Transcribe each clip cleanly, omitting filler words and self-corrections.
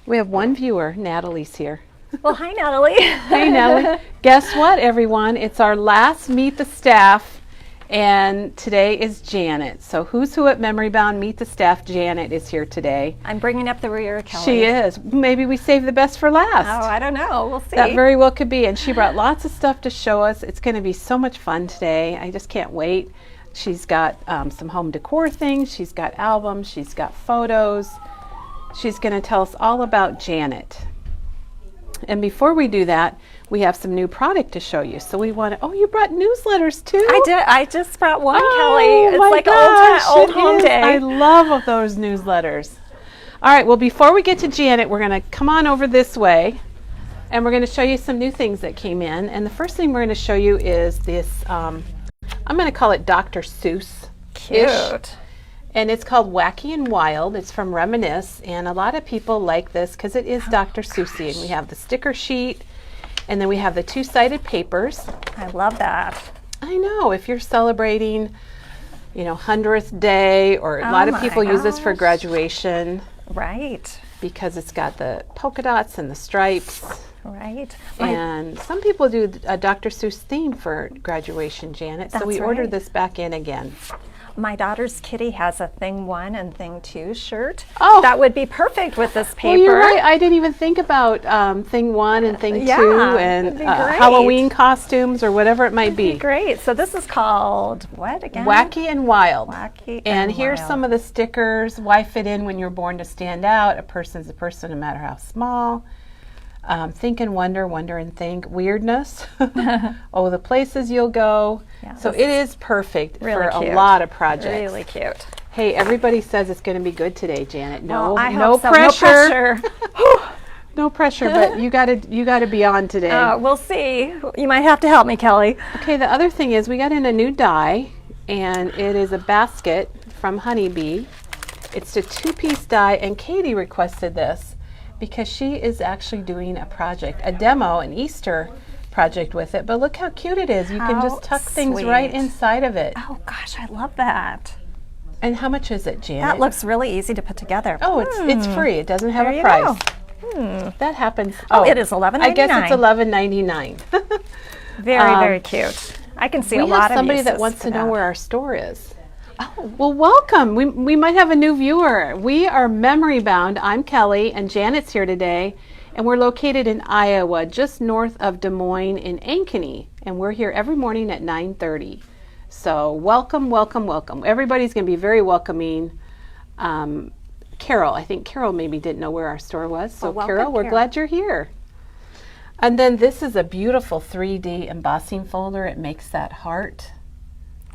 We have one viewer, Natalie's here. Well, hi, Natalie. Hey, Natalie. Guess what, everyone? It's our last Meet the Staff, and today is Janet. So who's who at Memory Bound Meet the Staff? Janet is here today. I'm bringing up the rear, Kelly. She is. Maybe we save the best for last. Oh, I don't know. We'll see. That very well could be. And she brought lots of stuff to show us. It's going to be so much fun today. I just can't wait. She's got some home decor things. She's got albums. She's got photos. She's going to tell us all about Janet. And before we do that, we have some new product to show you. So we want to, oh, you brought newsletters too? I did. I just brought one, Oh, Kelly. It's my like gosh, old it home is. day. I love those newsletters. All right, well, before we get to Janet, we're going to come on over this way, and we're going to show you some new things that came in. And the first thing we're going to show you is this, I'm going to call it Dr. Seuss. Cute. And it's called Wacky and Wild. It's from Reminisce, and a lot of people like this because it is Dr. Seussy. And we have the sticker sheet, and then we have the two-sided papers. I love that. I know, if you're celebrating, 100th day, or a lot of people use this for graduation. Right. Because it's got the polka dots and the stripes. Right. And some people do a Dr. Seuss theme for graduation, Janet. So we ordered this back in again. My daughter's Kitty has a Thing 1 and Thing 2 shirt. Oh. That would be perfect with this paper. Well, you're right. I didn't even think about Thing 1 and Thing 2 and that'd be great. Halloween costumes or whatever it might be. Great. So this is called what again? Wacky and Wild. Wacky and and here's Wild. some of the stickers. Why fit in when you're born to stand out? A person's a person no matter how small. Think and wonder, wonder and think. Weirdness. Oh, the places you'll go. Yeah, so it is perfect really for cute. a lot of projects. Really cute. Hey, everybody says it's going to be good today, Janet. No, Well, I no hope so. pressure. No pressure. No pressure, but you gotta be on today. We'll see. You might have to help me, Kelly. Okay, the other thing is we got in a new die, and it is a basket from Honeybee. It's a two-piece die, and Katie requested this because she is actually doing a project, a demo, an Easter project with it. But look how cute it is. You can just tuck things right inside of it. Oh gosh, I love that. And how much is it, Janet? That looks really easy to put together. Oh, it's free. It doesn't have There a you price. go. That happens. Oh, it is $11.99. I guess it's $11.99. Very, very cute. I can see a We lot have of somebody that uses wants for to know where our store is. Oh, Well, welcome. We might have a new viewer. We are Memory Bound. I'm Kelly, and Janet's here today, and we're located in Iowa, just north of Des Moines in Ankeny, and we're here every morning at 9:30. So welcome, welcome, welcome. Everybody's going to be very welcoming. Carol, I think Carol maybe didn't know where our store was. So welcome, Carol, we're Carol. glad you're here. And then this is a beautiful 3D embossing folder. It makes that heart.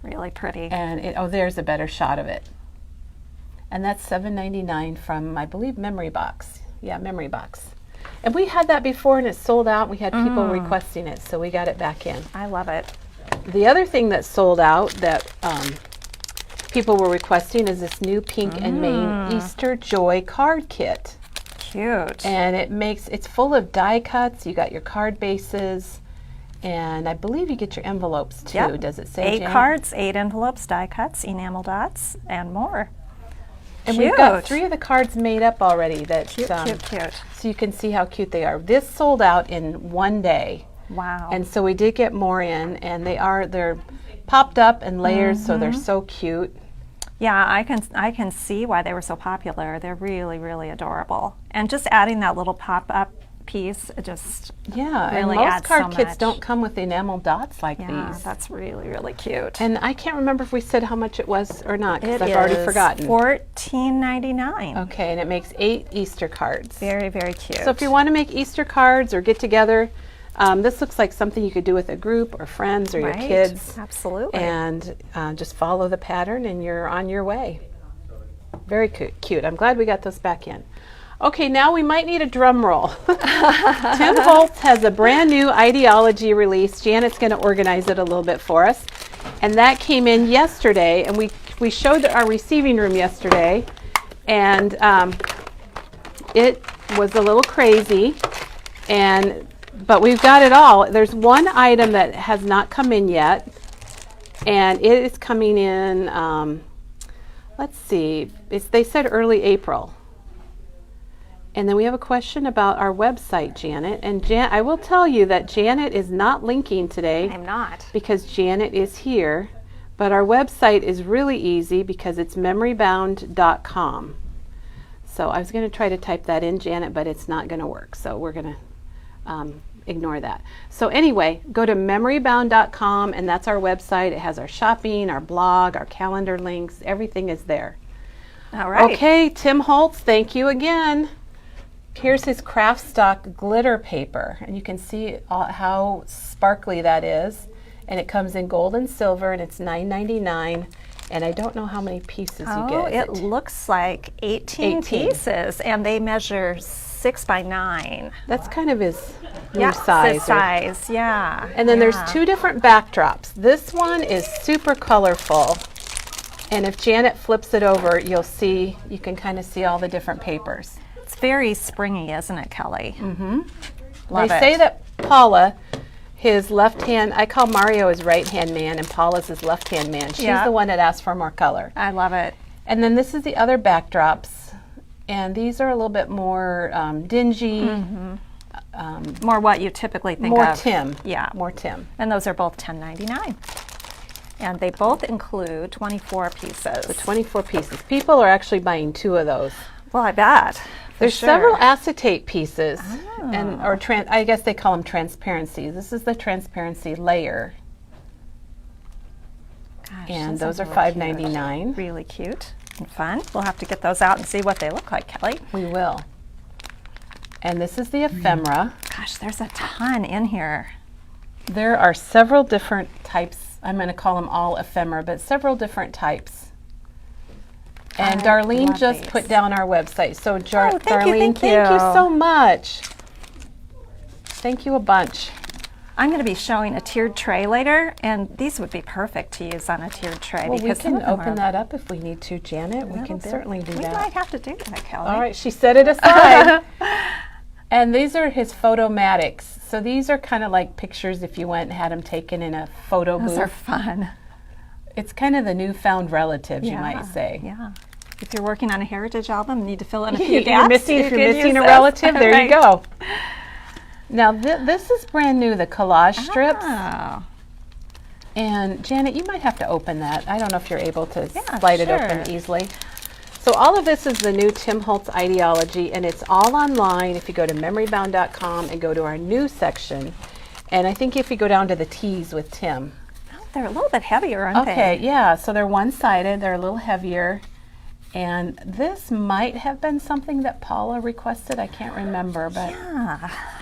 really pretty. And there's a better shot of it. And that's $7.99 from, I believe, Memory Box. Yeah, Memory Box. And we had that before, and it sold out. We had people requesting it, so we got it back in. I love it. The other thing that sold out that people were requesting is this new Pink and Main Easter Joy card kit. Cute. And it's full of die cuts. You got your card bases. And I believe you get your envelopes too. Yep. Does it say 8 Janet? cards, 8 envelopes, die cuts, enamel dots, and more. And Cute. we've got 3 of the cards made up already. That's Cute, cute. So you can see how cute they are. This sold out in one day. Wow. And so we did get more in, and they're popped up and layers, so they're so cute. Yeah, I can see why they were so popular. They're really, really adorable. And just adding that little pop-up piece, it just Yeah, really and most adds card so kits much. don't come with enamel dots like Yeah, these. that's really, really cute. And I can't remember if we said how much it was or not, because It I've already is forgotten. $14.99. Okay, and it makes 8 Easter cards. Very, very cute. So if you want to make Easter cards or get together, this looks like something you could do with a group or friends or your kids. Absolutely. And just follow the pattern and you're on your way. Very cute. I'm glad we got those back in. Okay, now we might need a drum roll. Tim Holtz has a brand new ideology release. Janet's going to organize it a little bit for us. And that came in yesterday, and we showed our receiving room yesterday, and it was a little crazy, but we've got it all. There's one item that has not come in yet, and it is coming in, let's see, they said early April. And then we have a question about our website, Janet. And I will tell you that Janet is not linking today I'm not. because Janet is here. But our website is really easy because it's memorybound.com. So I was going to try to type that in, Janet, but it's not going to work. So we're going to ignore that. So anyway, go to memorybound.com, and that's our website. It has our shopping, our blog, our calendar links. Everything is there. All right. Okay, Tim Holtz, thank you again. Here's his craft stock glitter paper, and you can see how sparkly that is. And it comes in gold and silver, and it's $9.99. And I don't know how many pieces you get. Oh, it looks like 18 pieces, and they measure 6 by 9. That's kind of his new Yeah, size. the size, yeah. And then there's yeah. 2 different backdrops. This one is super colorful. And if Janet flips it over, you'll see, you can kind of see all the different papers. It's very springy, isn't it, Kelly? Mm-hmm. They say that Paula, his left hand, I call Mario his right hand man and Paula's his left hand man. She's the one that asked for more color. I love it. And then this is the other backdrops. And these are a little bit more dingy. Mm-hmm. More what you typically think more of. Tim. Yeah. More Tim. And those are both $10.99. And they both include 24 pieces. So 24 pieces. People are actually buying 2 of those. Well, I bet. There's sure. several acetate pieces, and I guess they call them transparency. This is the transparency layer, Gosh, and those are really $5.99. cute. Really cute and fun. We'll have to get those out and see what they look like, Kelly. We will. And this is the ephemera. Gosh, there's a ton in here. There are several different types. I'm going to call them all ephemera, but several different types. And I Darlene love just these. put down our website. So thank you, Darlene, thank you. so much. Thank you a bunch. I'm going to be showing a tiered tray later, and these would be perfect to use on a tiered tray. Well, we because some can of them open are that up if we need to, Janet. We a can little bit- certainly do We that. might have to do that, Kelly. All right, she set it aside. And these are his photomatics. So these are kind of like pictures if you went and had them taken in a photo Those are booth. fun. It's kind of the newfound relative, you might say. Yeah. If you're working on a heritage album, need to fill in a few You're gaps. if you're can missing use a this. relative, there Right. you go. Now this is brand new, the collage strips. Oh. And Janet, you might have to open that. I don't know if you're able to Yeah, slide it open sure. easily. So all of this is the new Tim Holtz ideology, and it's all online. If you go to memorybound.com and go to our news section, and I think if you go down to the T's with Tim. Oh, they're a little bit heavier, aren't they? Okay, yeah, so they're one-sided, they're a little heavier. And this might have been something that Paula requested. I can't remember, but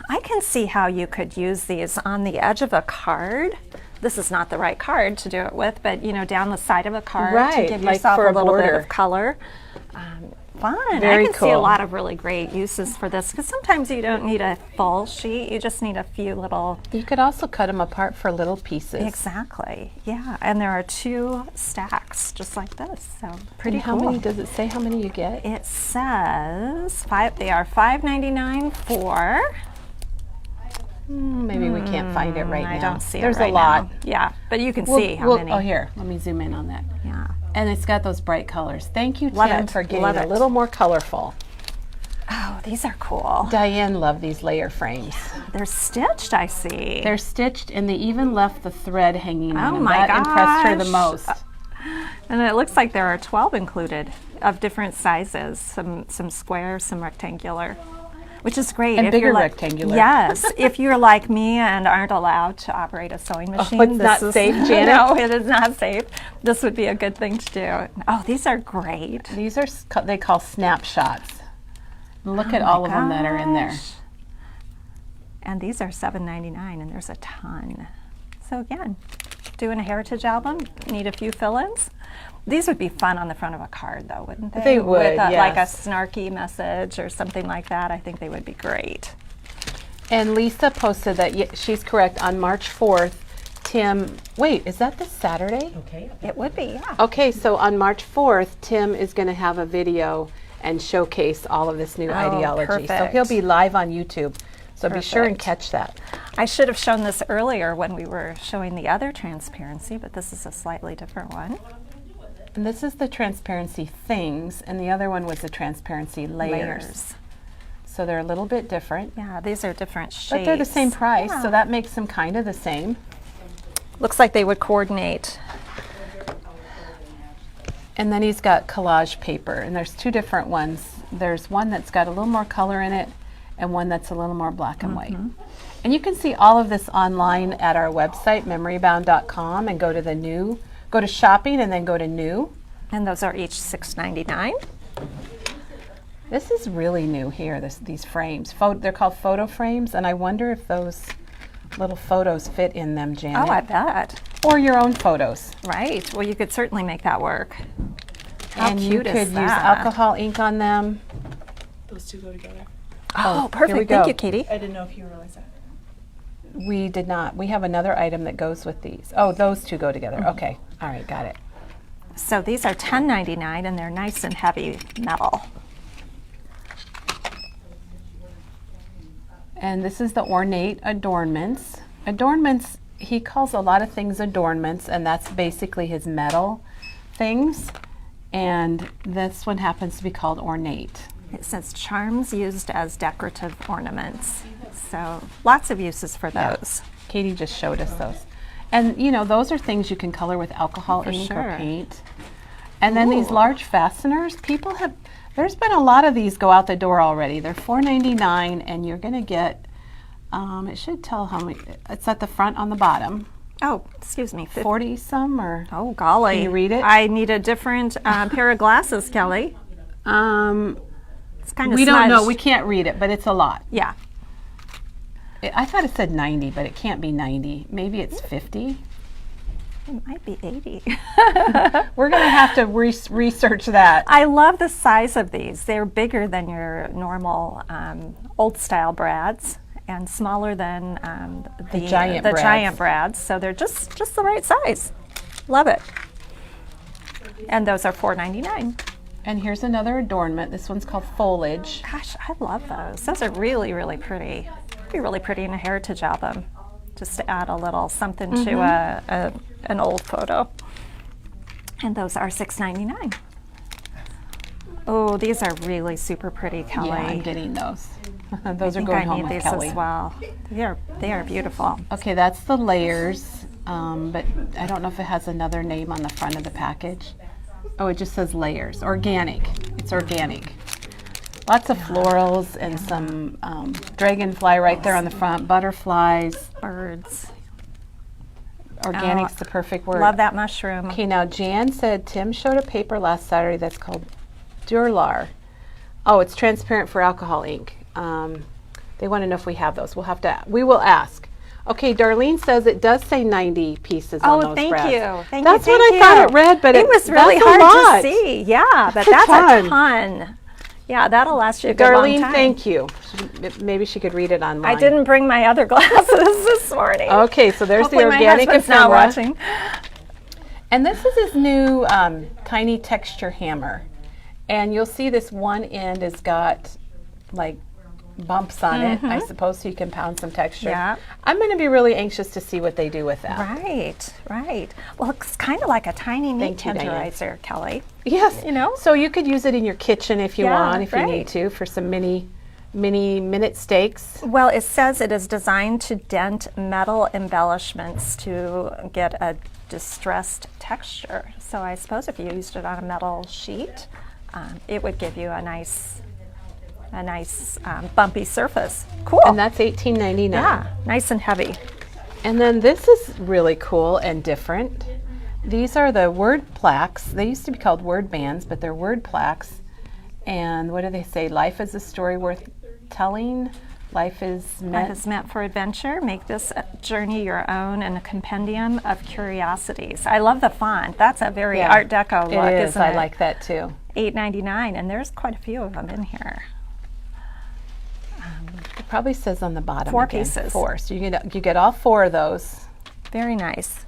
I can see how you could use these on the edge of a card. This is not the right card to do it with, but you know, down the side of a card Right, to give like yourself for a a little bit border. of color. Fun. Very I can see a cool. lot of really great uses for this because sometimes you don't need a full sheet. You just need a few little. you could also cut them apart for little pieces. Exactly. Yeah, and there are 2 stacks just like this. So pretty And how cool. many, does it say how many you get? It says 5. They are $5.99 for. Maybe we can't find it right now. I don't see There's it right a lot. now. Yeah, but you can see how many. Oh, here, let me zoom in on that. Yeah. And it's got those bright colors. Thank you, Love Tim, it, for getting love a it. little more colorful. Oh, these are cool. Diane loved these layer frames. They're stitched, I see. They're stitched, and they even left the thread hanging on Oh them. my That impressed her the gosh. most. And it looks like there are 12 included of different sizes. Some square, some rectangular, which is great. And if bigger you're like, rectangular. Yes, if you're like me and aren't allowed to operate a sewing machine. it's not this is- safe, Janet? No, it is not safe. This would be a good thing to do. Oh, these are great. These are, they call snapshots. Look at all of them that are in there. Gosh. And these are $7.99, and there's a ton. So again, doing a heritage album, need a few fill-ins. These would be fun on the front of a card, though, wouldn't they? They would, With like a yes. snarky message or something like that. I think they would be great. And Lisa posted that, she's correct, on March 4th, Tim, wait, is that this Saturday? Okay. It would be, yeah. Okay, so on March 4th, Tim is going to have a video and showcase all of this new ideology. So he'll perfect. be live on YouTube. So be sure and Perfect. catch that. I should have shown this earlier when we were showing the other transparency, but this is a slightly different one. And this is the transparency things, and the other one was the transparency layers. so they're a little bit different. Yeah, these are different shapes. But they're the same price, Yeah. so that makes them kind of the same. Looks like they would coordinate. And then he's got collage paper, and there's two different ones. There's one that's got a little more color in it, and one that's a little more black and white. And you can see all of this online at our website, memorybound.com, and go to shopping, and then go to new. And those are each $6.99. This is really new here, these frames. They're called photo frames, and I wonder if those little photos fit in them, Janet. Oh, I bet. Or your own photos. Right. Well, you could certainly make that work. How And you cute could is use that? alcohol ink on them. Those two go together. Oh, here we perfect. go. Thank you, Katie. I didn't know if you realized that. We did not. We have another item that goes with these. Oh, those two go together. Okay. All right, got it. So these are $10.99, and they're nice and heavy metal. And this is the ornate adornments. Adornments, he calls a lot of things adornments, and that's basically his metal things. And this one happens to be called ornate. It says charms used as decorative ornaments. So lots of uses for those. Katie just showed us those. And you know, those are things you can color with alcohol For ink sure. or paint. And then these Ooh. large fasteners, there's been a lot of these go out the door already. They're $4.99, and you're gonna get, it should tell how many, it's at the front on the bottom. Oh, excuse me. 40 some or? Oh, golly. Can you read it? I need a different pair of glasses, Kelly. It's kind of We don't know, smudged. we can't read it, but it's a lot. Yeah. I thought it said 90, but it can't be 90. Maybe it's 50. It might be 80. We're gonna have to research that. I love the size of these. They're bigger than your normal old style brads and smaller than the giant brads. giant brads. So they're just the right size. Love it. And those are $4.99. And here's another adornment. This one's called foliage. Gosh, I love those. Those are really, really pretty. Be really pretty in a heritage album. Just to add a little something to an old photo. And those are $6.99. Oh, these are really super pretty, Kelly. Yeah, I'm getting those. Those I are think going I home need with these Kelly. as well. They are beautiful. Okay, that's the layers, but I don't know if it has another name on the front of the package. Oh, it just says layers. Organic. It's organic. Lots of florals and some dragonfly right there on the front. Butterflies. Birds. Organic's the perfect word. Love that mushroom. Okay, now Jan said Tim showed a paper last Saturday that's called Durlar. Oh, it's transparent for alcohol ink. They want to know if we have those. We will ask. Okay, Darlene says it does say 90 pieces on those thank brads. you. Thank That's you. what Thank I thought you. it read, but it was really that's a hard lot. to see. Yeah, but a that's ton. a ton. Yeah, that'll last you a good long Darlene, time. thank you. Maybe she could read it online. I didn't bring my other glasses this morning. Okay, so there's Hopefully the my organic husband's not ephemera. watching. And this is his new tiny texture hammer. And you'll see this one end has got like bumps on it, I suppose, so you can pound some texture. Yeah. I'm going to be really anxious to see what they do with that. Right, right. Well, it's kind of like a tiny meat Thank you, Diane. tenderizer, Kelly. Yes. You know? So you could use it in your kitchen if you Yeah, want, if you right. need to, for some mini minute steaks. Well, it says it is designed to dent metal embellishments to get a distressed texture. So I suppose if you used it on a metal sheet, it would give you a nice bumpy surface. Cool. And that's $18.99. yeah, nice and heavy. And then this is really cool and different. These are the word plaques. They used to be called word bands, but they're word plaques. And what do they say? Life is a story worth telling. Life is Life is meant for adventure. Make this journey your own and a compendium of curiosities. I love the font. That's a very Yeah, Art Deco look, it is. isn't I it? like that too. $8.99, and there's quite a few of them in here. It probably says on the bottom. 4 again, pieces. 4. So you get all 4 of those. Very nice.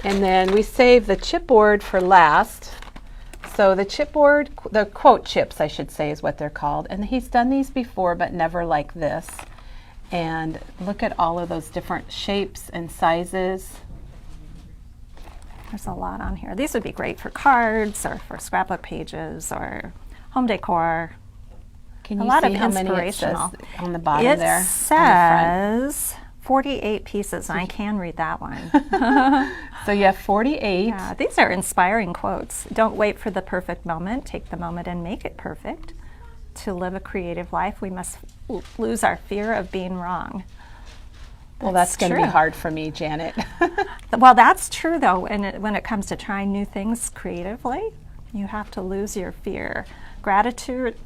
And then we save the chipboard for last. So the chipboard, the quote chips, I should say, is what they're called. And he's done these before, but never like this. And look at all of those different shapes and sizes. There's a lot on here. These would be great for cards or for scrapbook pages or home decor. Can A you lot see of how many it says inspirational. on the bottom It there? On the front? says 48 pieces, and I can read that one. So you have 48. Yeah, these are inspiring quotes. Don't wait for the perfect moment. Take the moment and make it perfect. To live a creative life, we must lose our fear of being wrong. Well, that's going to be true. hard for me, Janet. Well, that's true, though. When it comes to trying new things creatively, you have to lose your fear. Gratitude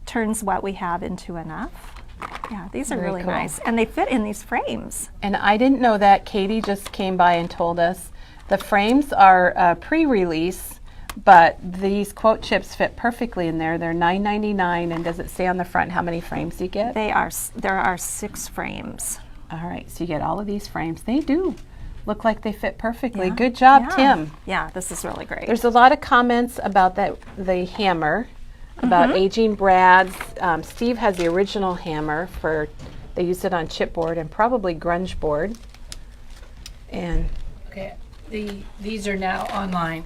turns what we have into enough. Yeah, these are Very really cool. nice. And they fit in these frames. And I didn't know that. Katie just came by and told us the frames are pre-release, but these quote chips fit perfectly in there. They're $9.99, and does it say on the front how many frames you get? There are 6 frames. All right, so you get all of these frames. They do look like they fit perfectly. Yeah. Good job, Yeah. Tim. Yeah, this is really great. There's a lot of comments about the hammer, about aging Brad's. Steve has the original hammer they used it on chipboard and probably grunge board. And Okay, these are now online.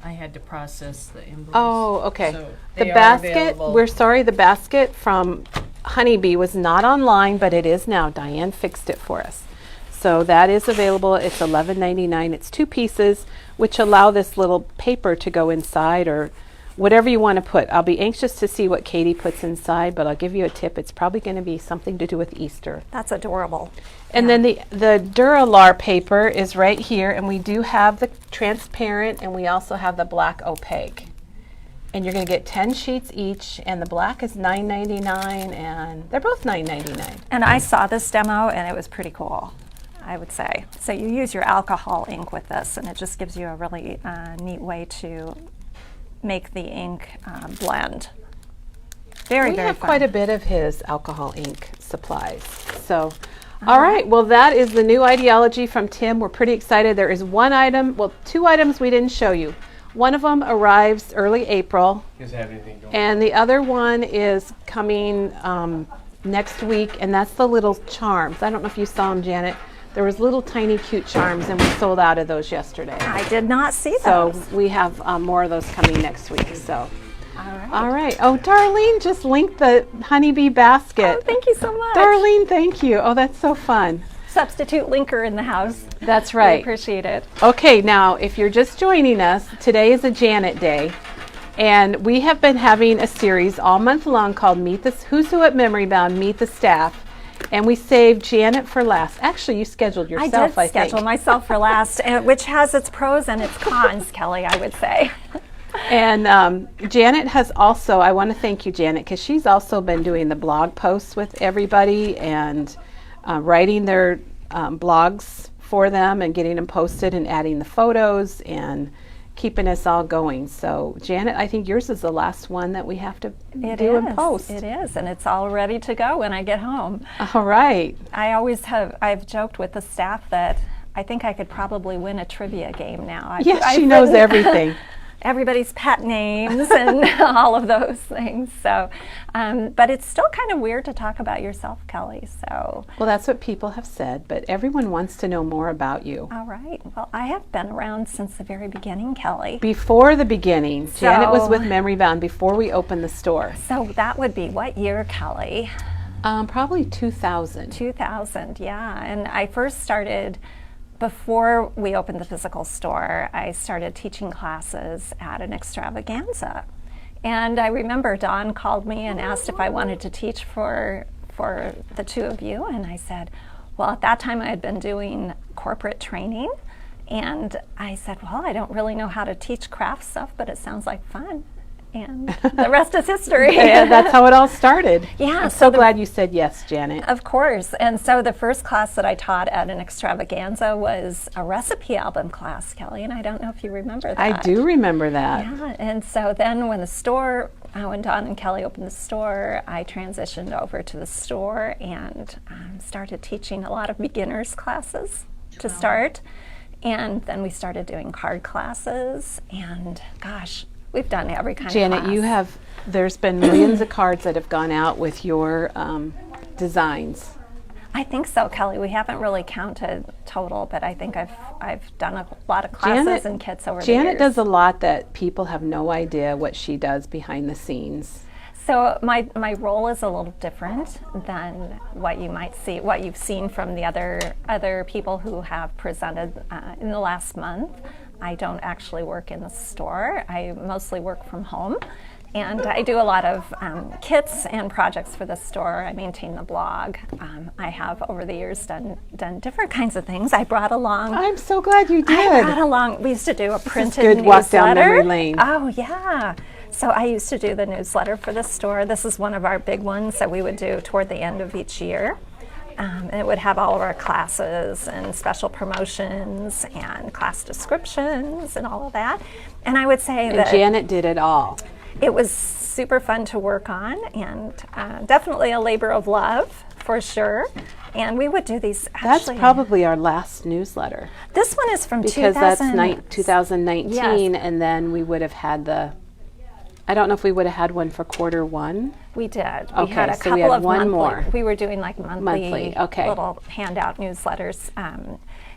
I had to process the invoice. oh, okay. So The they are basket, available. we're sorry, the basket from Honeybee was not online, but it is now. Diane fixed it for us. So that is available. It's $11.99. It's 2 pieces, which allow this little paper to go inside or whatever you want to put. I'll be anxious to see what Katie puts inside, but I'll give you a tip. It's probably going to be something to do with Easter. That's adorable. And then the Duralar paper is right here, and we do have the transparent, and we also have the black opaque. And you're going to get 10 sheets each, and the black is $9.99, and they're both $9.99. And I saw this demo, and it was pretty cool, I would say. So you use your alcohol ink with this, and it just gives you a really neat way to make the ink blend. Very, We very have fun. quite a bit of his alcohol ink supplies. So, all right, well, that is the new ideology from Tim. We're pretty excited. There is one item, well, 2 items we didn't show you. One of them arrives early April. Does it have anything going? And the other one is coming next week, and that's the little charms. I don't know if you saw them, Janet. There was little tiny cute charms, and we sold out of those yesterday. I did not see So those. we have more of those coming next week. So, All right. all right. Oh, Darlene just linked the Honeybee basket. Oh, thank you so much. Darlene, thank you. Oh, that's so fun. Substitute linker in the house. That's We right. appreciate it. Okay, now if you're just joining us, today is a Janet Day, and we have been having a series all month long called Meet the Who's Who at Memory Bound, Meet the Staff, and we saved Janet for last. Actually, you scheduled yourself, I did schedule think. myself for last, which has its pros and its cons, Kelly, I would say. And Janet has also, I want to thank you, Janet, because she's also been doing the blog posts with everybody and writing their blogs for them and getting them posted and adding the photos and keeping us all going. So, Janet, I think yours is the last one that we have to do and post. It is, and it's all ready to go when I get home. All right. I've joked with the staff that I think I could probably win a trivia game now. Yes, she knows everything. Everybody's pet names and all of those things. So, but it's still kind of weird to talk about yourself, Kelly. So, Well, that's what people have said, but everyone wants to know more about you. all right. Well, I have been around since the very beginning, Kelly. Before the beginning, Janet was So- with Memory Bound before we opened the store. So that would be what year, Kelly? Probably 2000. 2000, yeah. And I first started, before we opened the physical store, I started teaching classes at an extravaganza. And I remember Dawn called me and asked if I wanted to teach for the 2 of you. And I said, well, at that time I had been doing corporate training. And I said, well, I don't really know how to teach craft stuff, but it sounds like fun. And the rest is history. Yeah, that's how it all started. Yeah, I'm so so the- glad you said yes, Janet. Of course. And so the first class that I taught at an extravaganza was a recipe album class, Kelly, and I don't know if you remember that. I do remember that. Yeah, and so then when when Dawn and Kelly opened the store, I transitioned over to the store and started teaching a lot of beginners classes to start. And then we started doing card classes, and gosh, we've done every kind of Janet, class. there's been millions of cards that have gone out with your designs. I think so, Kelly. We haven't really counted total, but I think I've done a lot of classes and kits over the years. Janet does a lot that people have no idea what she does behind the scenes. So my role is a little different than what you might see, what you've seen from the other people who have presented in the last month. I don't actually work in the store. I mostly work from home. And I do a lot of kits and projects for the store. I maintain the blog. I have, over the years, done different kinds of things. I brought along. I'm so glad you did. I brought along. We used to do a printed good newsletter. walk down memory lane. Oh yeah. So I used to do the newsletter for the store. This is one of our big ones that we would do toward the end of each year. And it would have all of our classes and special promotions and class descriptions and all of that. And I would say And that Janet did it all. it was super fun to work on, and definitely a labor of love for sure. And we would do these. That's Actually, probably our last newsletter this one is from because 2000. that's 2019, Yes. and then we would have had I don't know if we would have had one for quarter one. We did. We Okay, had a so couple we had of one monthly. more. We were doing like monthly okay. little handout newsletters.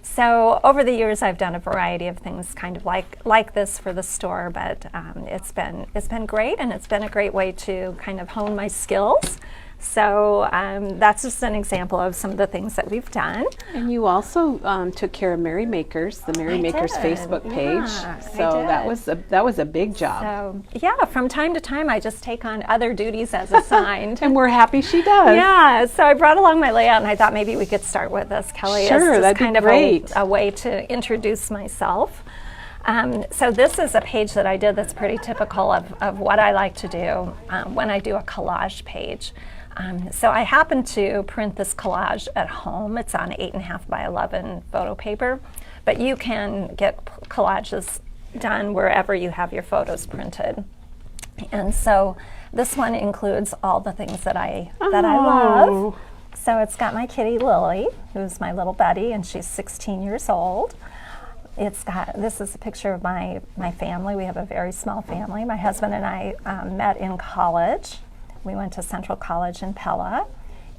So over the years, I've done a variety of things, kind of like this for the store. But it's been great, and it's been a great way to kind of hone my skills. So that's just an example of some of the things that we've done. And you also took care of Merry Makers, the Merry I Makers did, Facebook page. yeah, I So that was a big job. So yeah, from time to time, I just take on other duties as assigned. And we're happy she does. Yeah, so I brought along my layout, and I thought maybe we could start with this, Kelly, Sure, as that'd just kind be of great. a way to introduce myself. So this is a page that I did that's pretty typical of what I like to do when I do a collage page. So I happen to print this collage at home. It's on 8.5 by 11 photo paper, but you can get collages done wherever you have your photos printed. And so this one includes all the things that I love. So it's got my kitty Lily, who's my little buddy, and she's 16 years old. This is a picture of my family. We have a very small family. My husband and I met in college. We went to Central College in Pella,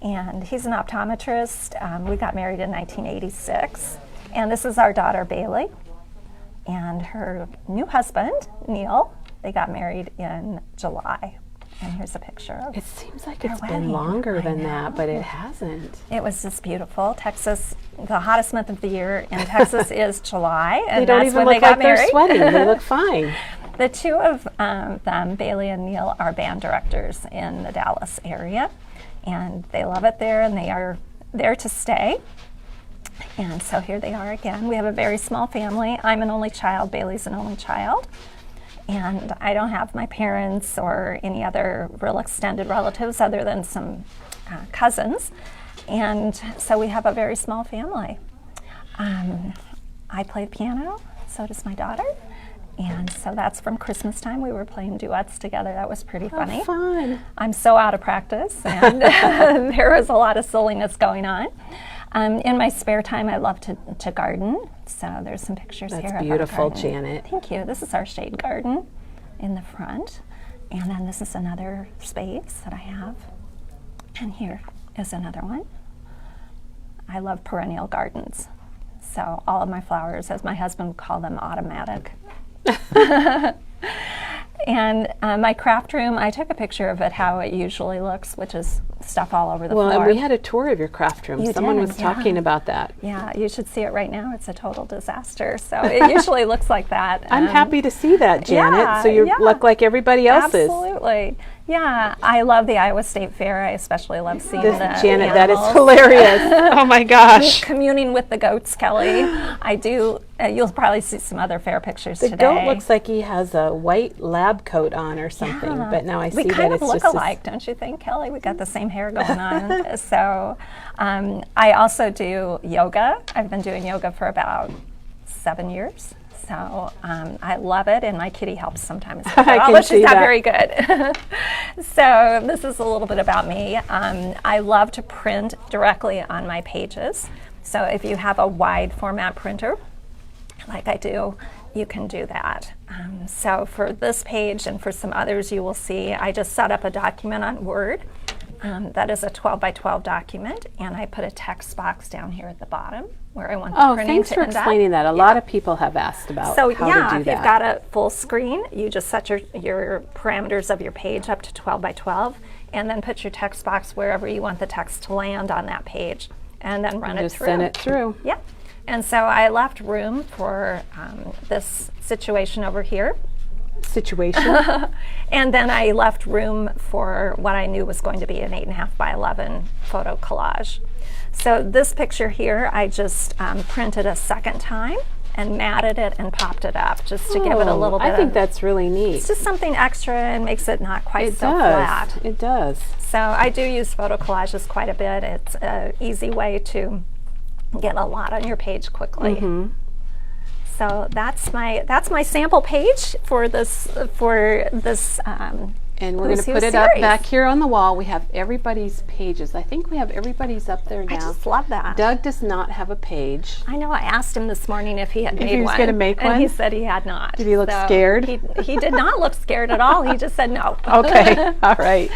and he's an optometrist. We got married in 1986. And this is our daughter Bailey and her new husband, Neil. They got married in July. And here's a picture of It seems like their it's been wedding. longer I than know. that, but it hasn't. It was just beautiful. Texas, the hottest month of the year in Texas is July, and They don't that's even when look they got like they're married. sweating. They look fine. The two of them, Bailey and Neil, are band directors in the Dallas area, and they love it there, and they are there to stay. And so here they are again. We have a very small family. I'm an only child. Bailey's an only child. And I don't have my parents or any other real extended relatives other than some cousins. And so we have a very small family. I play piano, so does my daughter. And so that's from Christmas time. We were playing duets together. That was pretty funny. Fun. I'm so out of practice, and there was a lot of silliness going on. In my spare time, I love to garden. So there's some pictures here. That's of our beautiful, garden. Janet. Thank you. This is our shade garden in the front. And then this is another space that I have. And here is another one. I love perennial gardens. So all of my flowers, as my husband would call them, automatic. And my craft room, I took a picture of it, how it usually looks, which is stuff all over the Well, floor. and we had a tour of your craft room. You Someone did, was talking yeah. about that. Yeah, you should see it right now. It's a total disaster. So it usually looks like that. I'm happy to see that, Janet. yeah, so you yeah. look like everybody else is. Absolutely. Yeah, I love the Iowa State Fair. I especially love seeing the Janet, that is animals. hilarious. Oh my gosh. Communing with the goats, Kelly. I do. You'll probably see some other fair pictures The today. goat looks like he has a white lab coat on or something, Yeah. but now I see we that kind it's of look just alike, don't you think, Kelly? We got the same hair going on. So I also do yoga. I've been doing yoga for about 7 years. So I love it, and my kitty helps sometimes. With it, I can although see she's not that. very good. So this is a little bit about me. I love to print directly on my pages. So if you have a wide format printer, like I do, you can do that. So for this page and for some others you will see, I just set up a document on Word, That is a 12 by 12 document, and I put a text box down here at the bottom where I want the Oh, printing thanks to for end up. explaining that. A lot of people have asked about So how yeah, to do if that. you've got a full screen, you just set your parameters of your page up to 12 by 12, and then put your text box wherever you want the text to land on that page, and then run it Just through. send it through. Yep. And so I left room for this situation over here. Situation. And then I left room for what I knew was going to be an 8.5 by 11 photo collage. So this picture here, I just printed a second time and matted it and popped it up just to give it a little bit I think of, that's really neat. it's just something extra and makes it not quite It so does. flat. It does. So I do use photo collages quite a bit. It's an easy way to get a lot on your page quickly. Mm-hmm. So that's my sample page for this And we're going to Who's Who put it up series. back here on the wall. We have everybody's pages. I think we have everybody's up there now. I just love that. Doug does not have a page. I know. I asked him this morning if he had made he was one. gonna make and one? he said he had not. Did he look So scared? He did not look scared at all. He just said no. Okay. All right.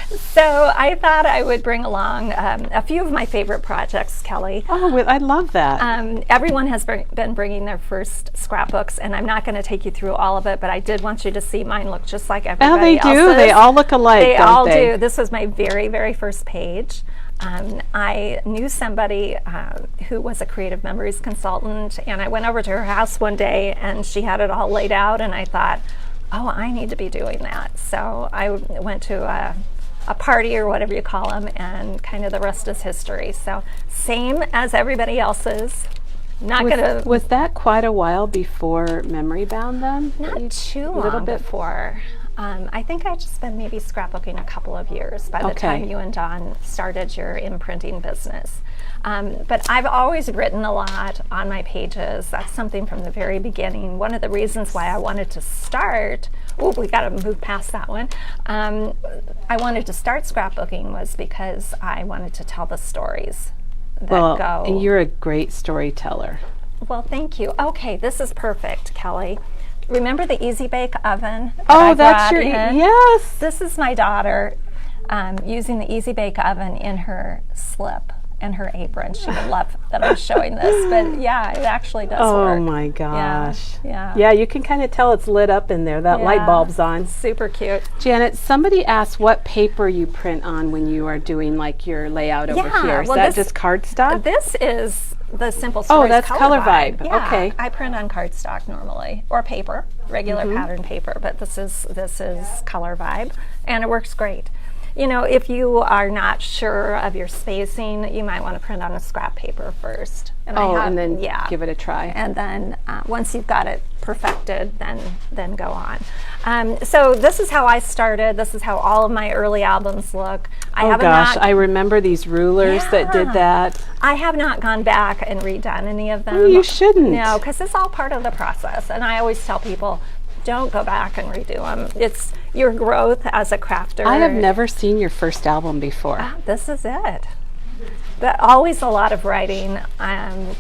So I thought I would bring along a few of my favorite projects, Kelly. Oh, well, I love that. Everyone has been bringing their first scrapbooks, and I'm not going to take you through all of it, but I did want you to see mine look just like Oh, everybody they do. else's. They all look alike, They don't all they? do. This was my very, very first page. I knew somebody who was a Creative Memories consultant, and I went over to her house one day, and she had it all laid out, and I thought, oh, I need to be doing that. So I went to a party or whatever you call them, and kind of the rest is history. So same as everybody else's. Not gonna. Was that quite a while before Memory Bound then? Not too little long bit- before. I think I'd just been maybe scrapbooking a couple of years by the Okay. time you and Don started your imprinting business. But I've always written a lot on my pages. That's something from the very beginning. One of the reasons why I wanted to start, we got to move past that one. I wanted to start scrapbooking was because I wanted to tell the stories that Well, go. and you're a great storyteller. Well, thank you. Okay, this is perfect, Kelly. Remember the Easy Bake Oven? that Oh, I that's brought your, in? yes. This is my daughter using the Easy Bake Oven in her slip and her apron. She would love that I'm showing this, but yeah, it actually does work. Oh my gosh. Yeah. Yeah, you can kind of tell it's lit up in there. That light Yeah. bulb's on. Super cute. Janet, somebody asked what paper you print on when you are doing like your layout over Yeah, here. Is well, that this- just cardstock? This is the Simple Stories that's Color Vibe. Yeah, Okay. I print on cardstock normally, or paper, regular Mm-hmm. pattern paper, but this is Color Vibe, and it works great. You know, if you are not sure of your spacing, you might want to print on a scrap paper first. And and then yeah. give it a try. And then once you've got it perfected, then go on. So this is how I started. This is how all of my early albums look. Oh gosh, I remember these rulers that did Yeah. that. I have not gone back and redone any of them. You shouldn't. No, because it's all part of the process. And I always tell people, don't go back and redo them. It's your growth as a crafter. I have never seen your first album before. This is it. But always a lot of writing.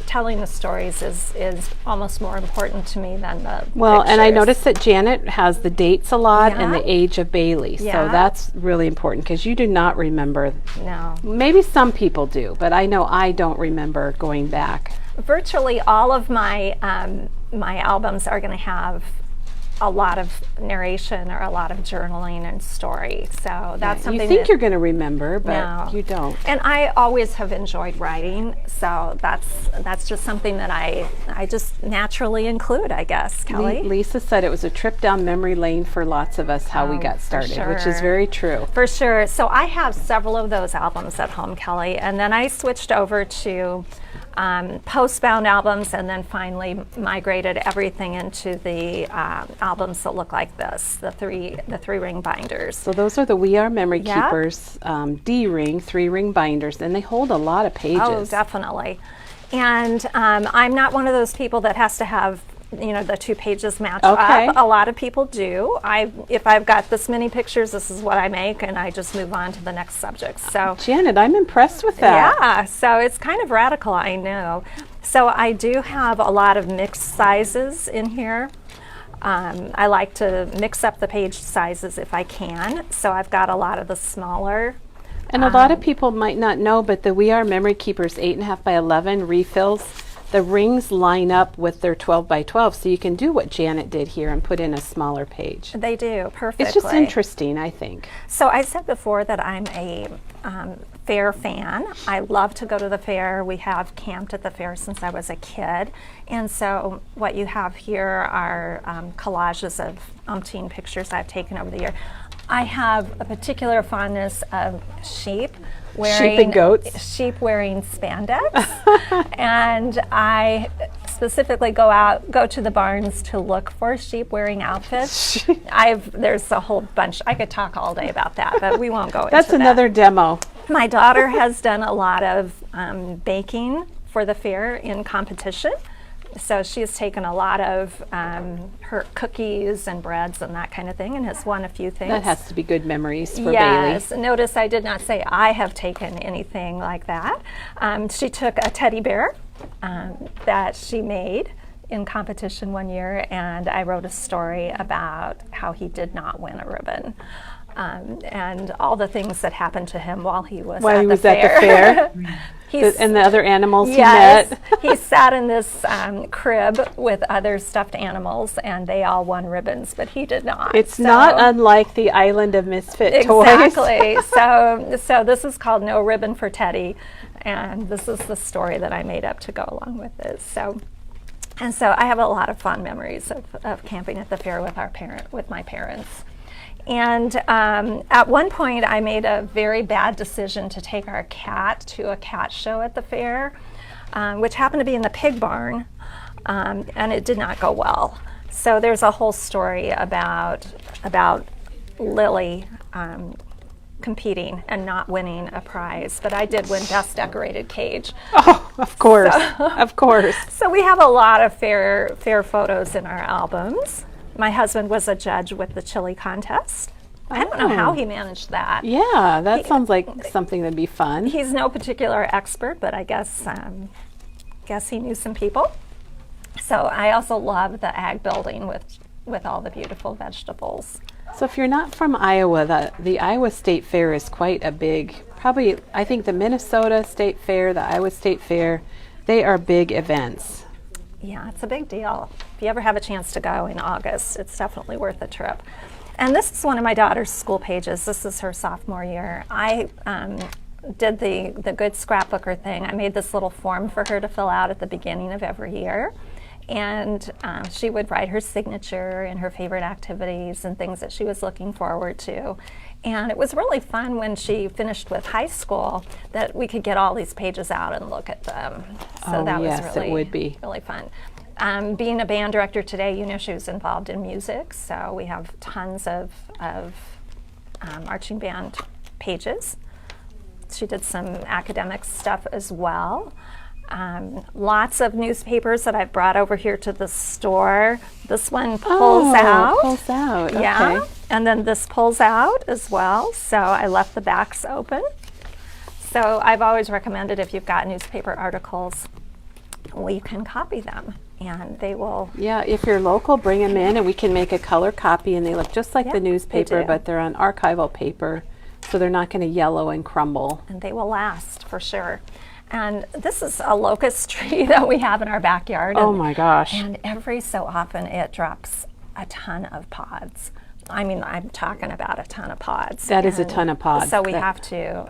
Telling the stories is almost more important to me than the Well, and I pictures. noticed that Janet has the dates a lot and Yeah. the age of Bailey. So Yeah. that's really important because you do not remember. No. Maybe some people do, but I know I don't remember going back. Virtually all of my my albums are going to have a lot of narration or a lot of journaling and story. So that's something You think that, you're going to remember, but No. you don't. and I always have enjoyed writing, so that's just something that I just naturally include, I guess, Kelly. Lisa said it was a trip down memory lane for lots of us how we got for started, which is sure. very true. For sure. So I have several of those albums at home, Kelly, and then I switched over to post-bound albums, and then finally migrated everything into the albums that look like this, the three ring binders. So those are the We Are Memory Yeah. Keepers D-ring, 3-ring binders, and they hold a lot of pages. Oh, definitely. And I'm not one of those people that has to have, you know, the 2 pages match Okay. up. A lot of people do. If I've got this many pictures, this is what I make, and I just move on to the next subject. So Janet, I'm impressed with that. yeah, so it's kind of radical, I know. So I do have a lot of mixed sizes in here. I like to mix up the page sizes if I can. So I've got a lot of the smaller And a lot of people might not know, but the We Are Memory Keepers 8.5 by 11 refills, the rings line up with their 12 by 12, so you can do what Janet did here and put in a smaller page. They do perfectly. It's just interesting, I think. So I said before that I'm a fair fan. I love to go to the fair. We have camped at the fair since I was a kid. And so what you have here are collages of umpteen pictures I've taken over the year. I have a particular fondness of sheep wearing and goats. sheep wearing spandex. And I specifically go to the barns to look for sheep wearing outfits. There's a whole bunch. I could talk all day about that, but we won't go into that. That's another demo. My daughter has done a lot of baking for the fair in competition. So she's taken a lot of her cookies and breads and that kind of thing and has won a few things. That has to be good memories for Bailey. Yes. Notice I did not say I have taken anything like that. She took a teddy bear that she made in competition one year, and I wrote a story about how he did not win a ribbon. And all the things that happened to him while he was at the fair. And the other animals yes, he met. He sat in this crib with other stuffed animals, and they all won ribbons, but he did not. It's not unlike the Island of Misfit Toys. Exactly. So this is called No Ribbon for Teddy, and this is the story that I made up to go along with it. So I have a lot of fond memories of camping at the fair with my parents. And at one point, I made a very bad decision to take our cat to a cat show at the fair, which happened to be in the pig barn, and it did not go well. So there's a whole story about Lily competing and not winning a prize, but I did win Best Decorated Cage. Oh, of course, of course. So we have a lot of fair photos in our albums. My husband was a judge with the chili contest. I don't know how he managed that. Yeah, that sounds like something that'd be fun. He's no particular expert, but I guess he knew some people. So I also love the ag building with all the beautiful vegetables. So if you're not from Iowa, the Iowa State Fair is quite a big, probably, I think the Minnesota State Fair, the Iowa State Fair, they are big events. Yeah, it's a big deal. If you ever have a chance to go in August, it's definitely worth a trip. And this is one of my daughter's school pages. This is her sophomore year. I did the good scrapbooker thing. I made this little form for her to fill out at the beginning of every year. And she would write her signature and her favorite activities and things that she was looking forward to. And it was really fun when she finished with high school that we could get all these pages out and look at them. So that was really, it would be really fun. Being a band director today, she was involved in music, so we have tons of marching band pages. She did some academic stuff as well. Lots of newspapers that I've brought over here to the store. This one pulls out. Pulls out. Yeah. Okay. And then this pulls out as well. So I left the backs open. So I've always recommended if you've got newspaper articles, we can copy them and they will. Yeah, if you're local, bring them in and we can make a color copy, and they look just like the newspaper, but they're on archival paper, so they're not going to yellow and crumble. And they will last for sure. And this is a locust tree that we have in our backyard. Oh my gosh. And every so often it drops a ton of pods. I mean, I'm talking about a ton of pods. That is a ton of pods. So we have to.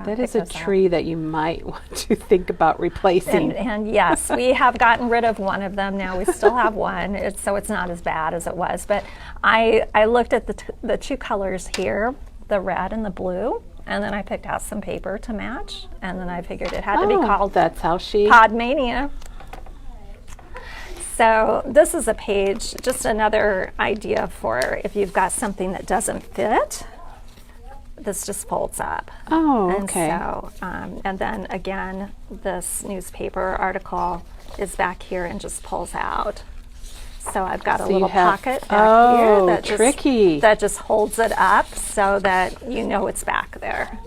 That is a tree that you might want to think about replacing. And yes, we have gotten rid of one of them now. We still have one, so it's not as bad as it was. But I looked at the two colors here, the red and the blue, and then I picked out some paper to match, and then I figured it had to be called That's how she Podmania. So this is a page, just another idea for if you've got something that doesn't fit. This just folds up. Oh, okay. And so, and then again, this newspaper article is back here and just pulls out. So I've got a little pocket back here that just holds it up so that it's back there.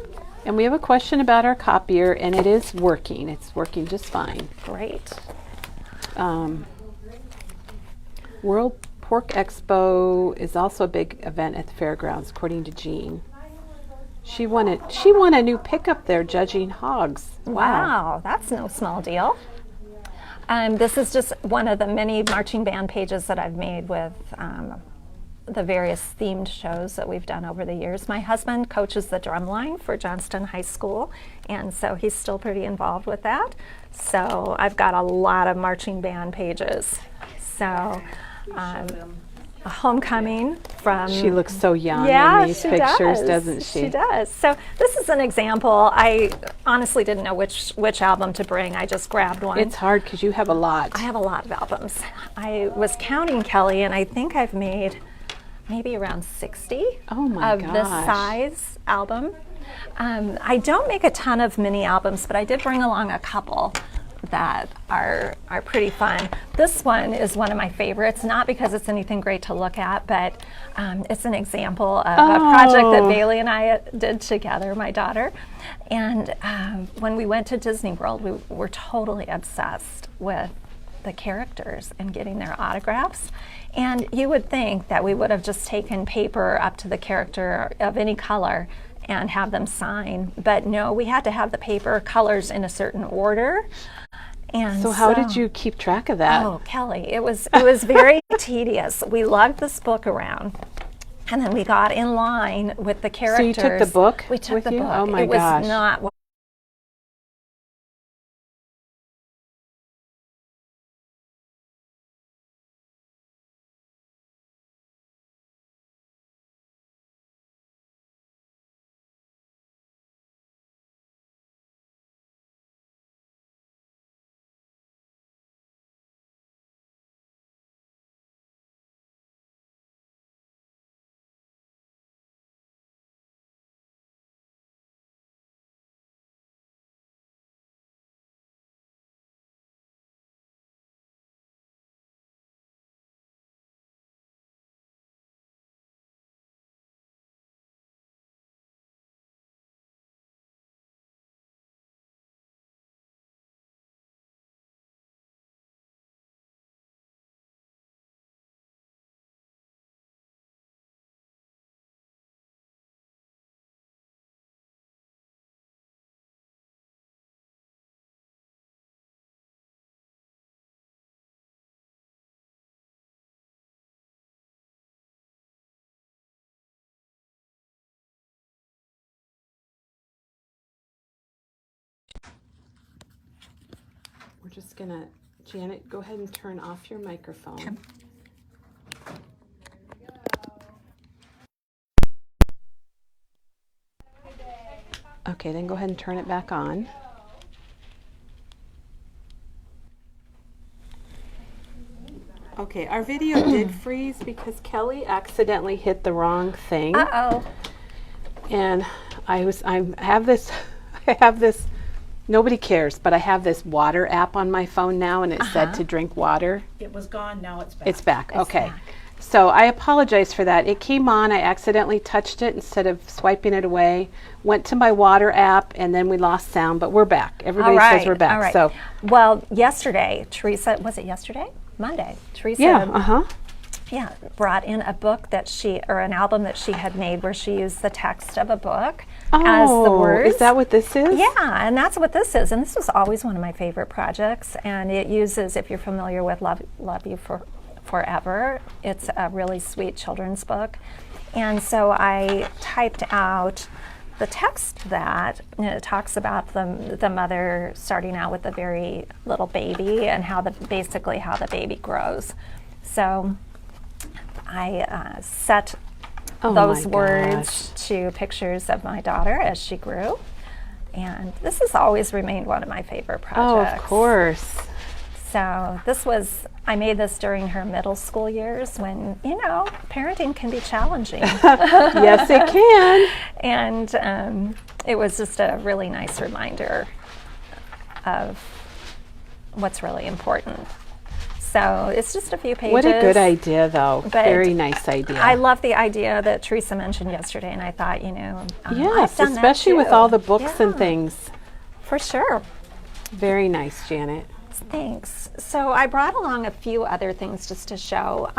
And we have a question about our copier, and it is working. It's working just fine. Great. World Pork Expo is also a big event at the fairgrounds, according to Jean. She won it. She won a new pickup there, judging hogs. Wow, that's no small deal. This is just one of the many marching band pages that I've made with the various themed shows that we've done over the years. My husband coaches the drumline for Johnston High School, and so he's still pretty involved with that. So I've got a lot of marching band pages. So a homecoming from... She looks so young Yeah, in these she pictures, does. doesn't she? She does. So this is an example. I honestly didn't know which album to bring. I just grabbed one. It's hard because you have a lot. I have a lot of albums. I was counting, Kelly, and I think I've made maybe around 60 Oh my of this gosh. size album. I don't make a ton of mini albums, but I did bring along a couple that are pretty fun. This one is one of my favorites, not because it's anything great to look at, but it's an example of a project that Bailey and I did together, my daughter. And when we went to Disney World, we were totally obsessed with the characters and getting their autographs. And you would think that we would have just taken paper up to the character of any color and have them sign, but no, we had to have the paper colors in a certain order. And So how did you keep track of that? Oh, Kelly, it was very tedious. We lugged this book around, and then we got in line with the characters. So you took the book We took with the you? book. Oh my it was gosh. not. We're just gonna, Janet, go ahead and turn off your microphone. Okay, then go ahead and turn it back on. Okay, our video did freeze because Kelly accidentally hit the wrong thing. Uh-oh. And I have this, I have this, nobody cares, but I have this water app on my phone now, and it said to drink water. It was gone, now it's back. It's back, okay. back. So I apologize for that. It came on, I accidentally touched it instead of swiping it away, went to my water app, and then we lost sound, but we're back. Everybody says we're back. All right. So Well, yesterday, Teresa, was it yesterday? Monday. Teresa yeah, brought in a book or an album that she had made where she used the text of a book as the words. Is that what this is? Yeah, and that's what this is. And this was always one of my favorite projects. And it uses, if you're familiar with Love You Forever, it's a really sweet children's book. And so I typed out the text to that, and it talks about the mother starting out with a very little baby and basically how the baby grows. So I set those words to pictures of my daughter as she grew. And this has always remained one of my favorite projects. Oh, of course. So I made this during her middle school years when, parenting can be challenging. Yes, it can. And it was just a really nice reminder of what's really important. So it's just a few pages. What a good idea, though. But Very nice idea. I love the idea that Teresa mentioned yesterday, and I thought, Yes, I've done that especially with too. all the books and Yeah, things. For sure. Very nice, Janet. Thanks. So I brought along a few other things just to show.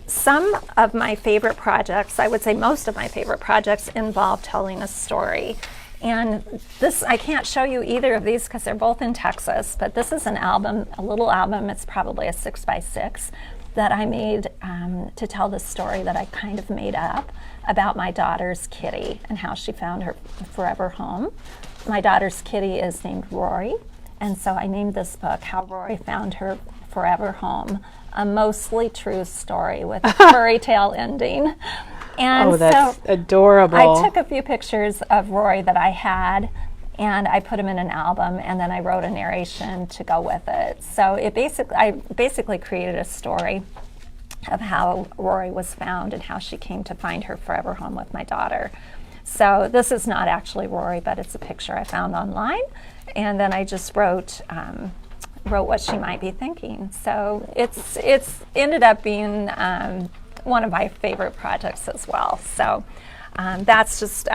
Some of my favorite projects, I would say most of my favorite projects, involve telling a story. And this, I can't show you either of these because they're both in Texas, but this is an album, a little album, it's probably a 6x6, that I made to tell the story that I kind of made up about my daughter's kitty and how she found her forever home. My daughter's kitty is named Rory, and so I named this book How Rory Found Her Forever Home, a mostly true story with a fairy tale ending. And Oh, that's so adorable. I took a few pictures of Rory that I had, and I put them in an album, and then I wrote a narration to go with it. So I basically created a story of how Rory was found and how she came to find her forever home with my daughter. So this is not actually Rory, but it's a picture I found online, and then I just wrote what she might be thinking. So it's ended up being one of my favorite projects as well. So that's just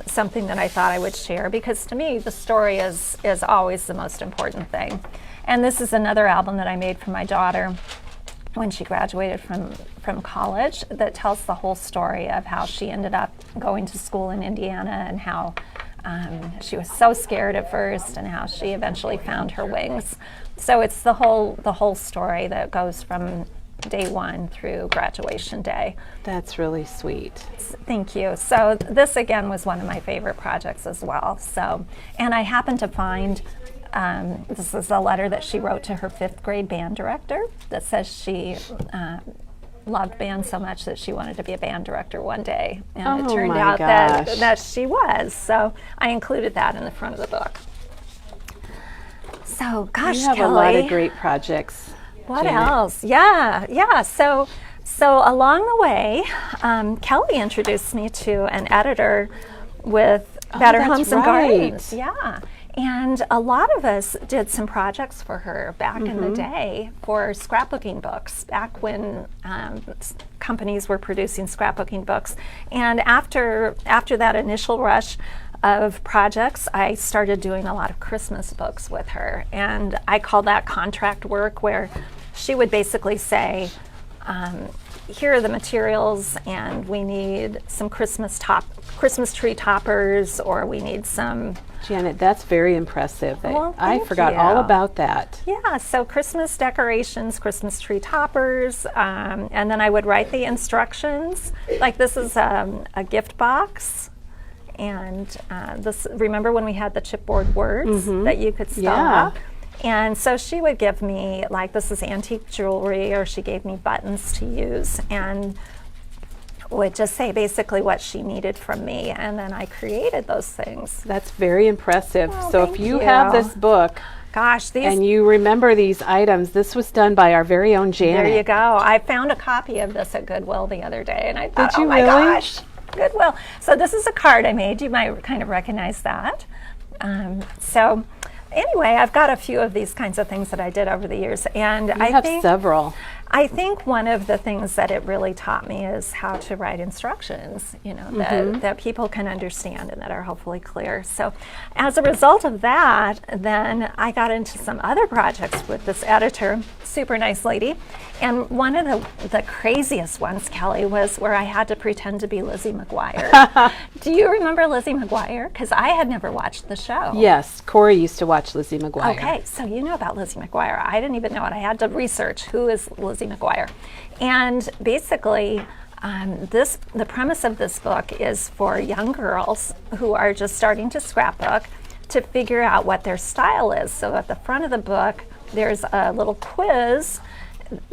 something that I thought I would share, because to me the story is always the most important thing. And this is another album that I made for my daughter when she graduated from college, that tells the whole story of how she ended up going to school in Indiana and how she was so scared at first and how she eventually found her wings. So it's the whole story that goes from day one through graduation day. That's really sweet. Thank you. So this again was one of my favorite projects as well. So, and I happened to find this is a letter that she wrote to her 5th grade band director that says she loved band so much that she wanted to be a band director one day. And it Oh turned my out gosh. that she was. So I included that in the front of the book. So gosh, You have Kelly, a lot of great projects. what Janet. else? Yeah. So along the way, Kelly introduced me to an editor with Better that's Homes and right. Gardens. Yeah. And a lot of us did some projects for her back in the day for scrapbooking books, back when companies were producing scrapbooking books. And after that initial rush of projects, I started doing a lot of Christmas books with her. And I call that contract work, where she would basically say, here are the materials, and we need some Christmas tree toppers, or we need some. Janet, that's very impressive. Well, I thank forgot you. all about that. Yeah, so Christmas decorations, Christmas tree toppers, and then I would write the instructions. Like this is a gift box, and this. Remember when we had the chipboard words that you could spell Yeah. out? And so she would give me, like, this is antique jewelry, or she gave me buttons to use, and would just say basically what she needed from me, and then I created those things. That's very impressive. Oh, So if thank you have you. this book Gosh, these. and you remember these items, this was done by our very own Janet. There you go. I found a copy of this at Goodwill the other day, and I thought, you oh my really? gosh, Goodwill. So this is a card I made. You might kind of recognize that. So anyway, I've got a few of these kinds of things that I did over the years, and I have think several. I think one of the things that it really taught me is how to write instructions, that people can understand and that are hopefully clear. So as a result of that, then I got into some other projects with this editor, super nice lady. And one of the craziest ones, Kelly, was where I had to pretend to be Lizzie McGuire. Do you remember Lizzie McGuire? Because I had never watched the show. Yes, Corey used to watch Lizzie McGuire. Okay, so you know about Lizzie McGuire. I didn't even know it. I had to research who is Lizzie McGuire. And basically, the premise of this book is for young girls who are just starting to scrapbook to figure out what their style is. So at the front of the book, there's a little quiz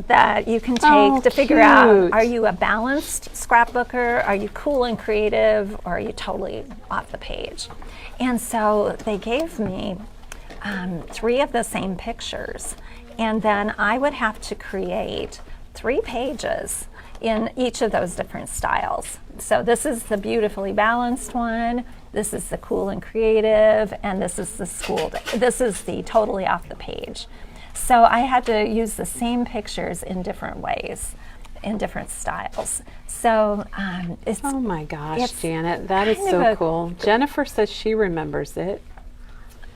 that you can take to figure out, cute. are you a balanced scrapbooker? Are you cool and creative? Or are you totally off the page? And so they gave me 3 of the same pictures, and then I would have to create 3 pages in each of those different styles. So this is the beautifully balanced one, this is the cool and creative, and this is the totally off the page. So I had to use the same pictures in different ways, in different styles. So it's Oh my gosh, it's Janet, that is kind of so a- cool. Jennifer says she remembers it.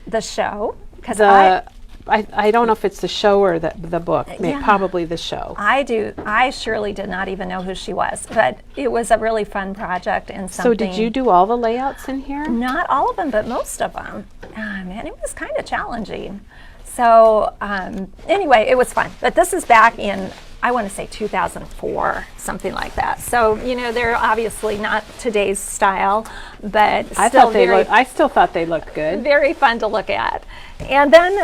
the show, because The I don't know if it's the show or the book. Yeah. Probably the show. I surely did not even know who she was, but it was a really fun project and something. So did you do all the layouts in here? Not all of them, but most of them. And it was kind of challenging. So anyway, it was fun. But this is back in, I want to say 2004, something like that. So, they're obviously not today's style, but I still thought they looked good. Very fun to look at. And then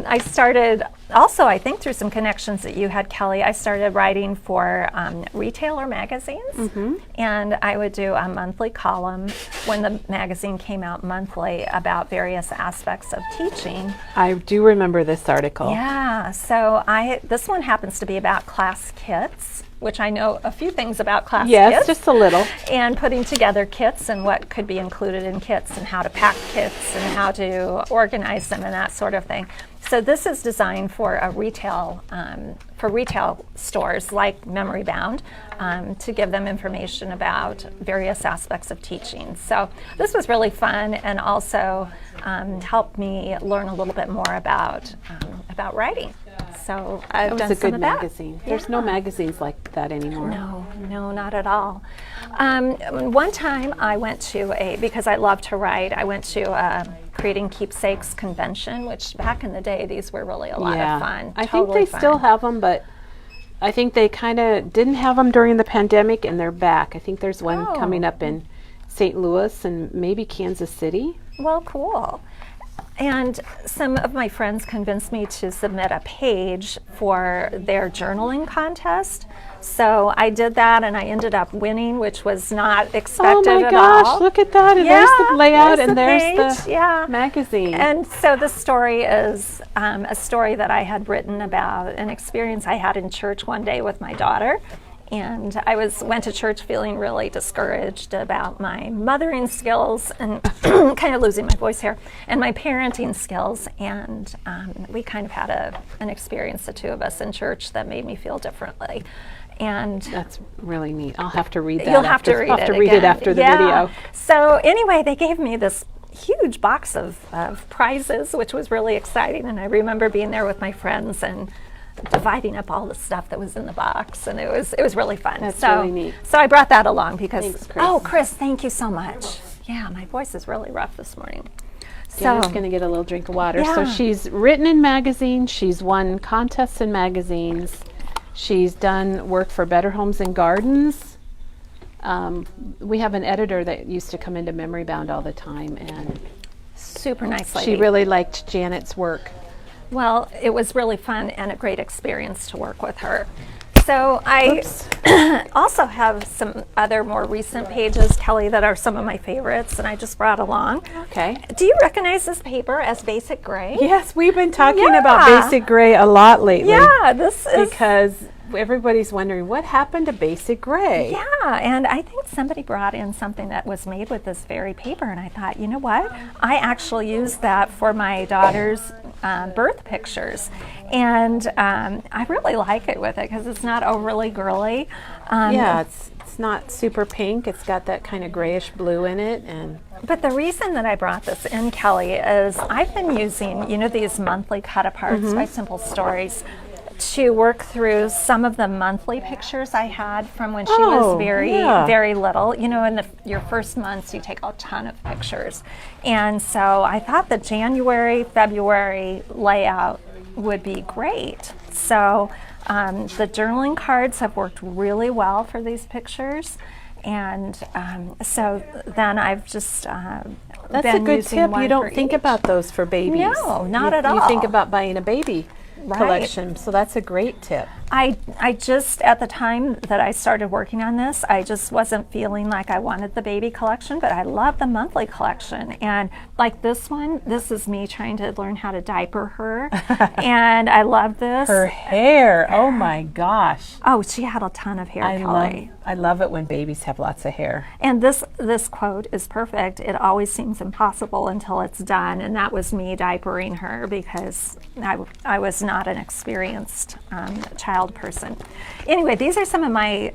I started, also I think through some connections that you had, Kelly, I started writing for retailer magazines. And I would do a monthly column when the magazine came out monthly about various aspects of teaching. I do remember this article. Yeah, so this one happens to be about class kits, which I know a few things about class Yes, kits. just a little. And putting together kits and what could be included in kits and how to pack kits and how to organize them and that sort of thing. So this is designed for a retail stores like Memory Bound to give them information about various aspects of teaching. So this was really fun and also helped me learn a little bit more about writing. So I've It done was a some good of that. magazine. There's no magazines like that anymore. No, not at all. One time I went to because I love to write, I went to a Creating Keepsakes convention, which back in the day, these were really a lot of fun. I think they still have them, but I think they kind of didn't have them during the pandemic, and they're back. I think there's one coming up in St. Louis and maybe Kansas City. Well, cool. And some of my friends convinced me to submit a page for their journaling contest. So I did that and I ended up winning, which was not expected Oh my at gosh, all. look at that. And Yeah, there's the layout there's and the there's page, the yeah. magazine. And so the story is a story that I had written about an experience I had in church one day with my daughter. And I went to church feeling really discouraged about my mothering skills and kind of losing my voice here, and my parenting skills. And we kind of had an experience, the two of us in church, that made me feel differently. And That's really neat. I'll have to read that. you'll have to read I'll have it to read again. it after the Yeah. video. So anyway, they gave me this huge box of prizes, which was really exciting. And I remember being there with my friends and dividing up all the stuff that was in the box, and it was really fun. That's so, really neat. So I brought that along because Thanks, Chris. oh, Chris, thank you so much. Yeah, my voice is really rough this morning. Dana's going to get a little drink of water. So Yeah. she's written in magazines. She's won contests in magazines. She's done work for Better Homes and Gardens. We have an editor that used to come into Memory Bound all the time, and super nice lady. she really liked Janet's work. Well, it was really fun and a great experience to work with her. So I also have some other more recent pages, Kelly, that are some of my favorites, and I just brought along. Okay. Do you recognize this paper as Basic Gray? Yes, we've been talking about Yeah. Basic Gray a lot lately. Yeah, this is Because everybody's wondering what happened to Basic Gray. Yeah, and I think somebody brought in something that was made with this very paper, and I thought, you know what? I actually used that for my daughter's birth pictures, and I really like it with it because it's not overly girly. Yeah, it's not super pink. It's got that kind of grayish blue in it, and But the reason that I brought this in, Kelly, is I've been using, these monthly cut-aparts by Simple Stories to work through some of the monthly pictures I had from when she was very little. In your first months, you take a ton of pictures. And so I thought the January, February layout would be great. So the journaling cards have worked really well for these pictures. And so then I've just that's been a good using tip. one You don't for think each. about those for babies. No, not at You think all. about buying a baby Right. collection, so that's a great tip. I just, at the time that I started working on this, I just wasn't feeling like I wanted the baby collection, but I love the monthly collection. And like this one, this is me trying to learn how to diaper her. And I love this. Her hair, oh my gosh. Oh, she had a ton of hair, Kelly. I love it when babies have lots of hair. And this quote is perfect. It always seems impossible until it's done. And that was me diapering her because I was not an experienced child person. Anyway, these are some of my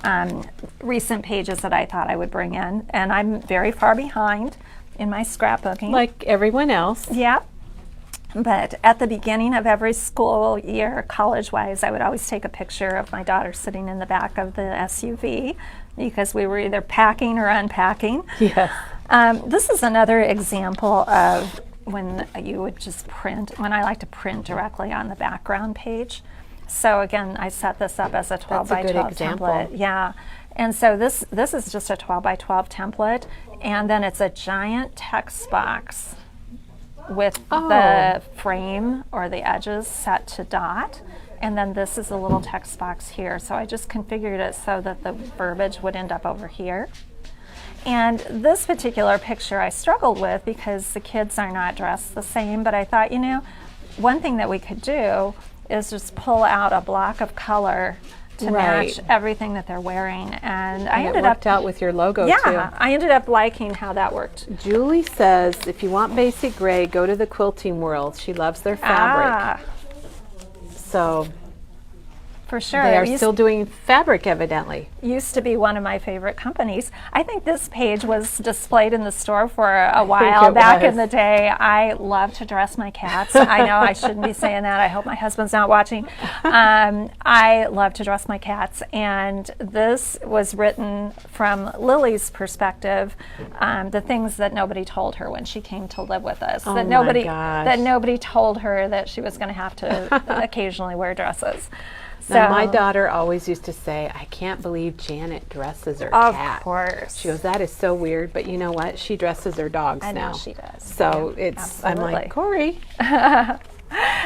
recent pages that I thought I would bring in. And I'm very far behind in my scrapbooking. Like everyone else. Yeah. But at the beginning of every school year, college-wise, I would always take a picture of my daughter sitting in the back of the SUV because we were either packing or unpacking. Yes. This is another example of when you would just print, when I like to print directly on the background page. So again, I set this up as a 12 by 12 template. Yeah. And so this is just a 12 by 12 template, and then it's a giant text box with the frame or the edges set to dot, and then this is a little text box here. So I just configured it so that the verbiage would end up over here. And this particular picture I struggled with because the kids are not dressed the same, but I thought, you know, one thing that we could do is just pull out a block of color to match everything that they're wearing. And I ended up out with your logo too. Yeah, I ended up liking how that worked. Julie says if you want basic gray, go to the Quilting World. She loves their fabric. So for sure. They are still doing fabric, evidently. Used to be one of my favorite companies. I think this page was displayed in the store for a while back in the day. I love to dress my cats. I know I shouldn't be saying that. I hope my husband's not watching. I love to dress my cats, and this was written from Lily's perspective, the things that nobody told her when she came to live with us. That nobody told her that she was going to have to occasionally wear dresses. Now, my daughter always used to say, I can't believe Janet dresses her cat. Of course. She goes, that is so weird, but you know what? She dresses her dogs now. I know she does. So it's, absolutely. I'm like, Corey.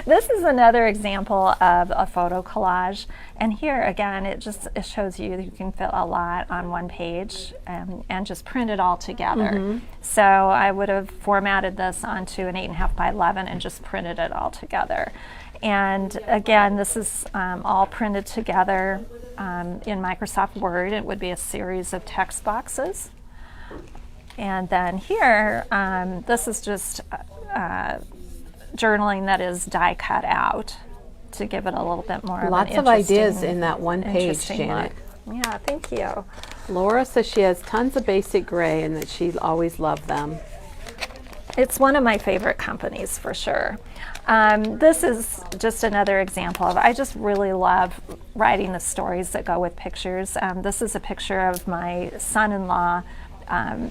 This is another example of a photo collage. And here, again, it shows you that you can fit a lot on one page and just print it all together. So I would have formatted this onto an 8.5 by 11 and just printed it all together. And again, this is all printed together in Microsoft Word. It would be a series of text boxes. And then here, this is just journaling that is die cut out to give it a little bit more Lots of ideas in that one page, Janet. Look. Yeah, thank you. Laura says she has tons of basic gray and that she always loved them. It's one of my favorite companies for sure. This is just another example of, I just really love writing the stories that go with pictures. This is a picture of my son-in-law.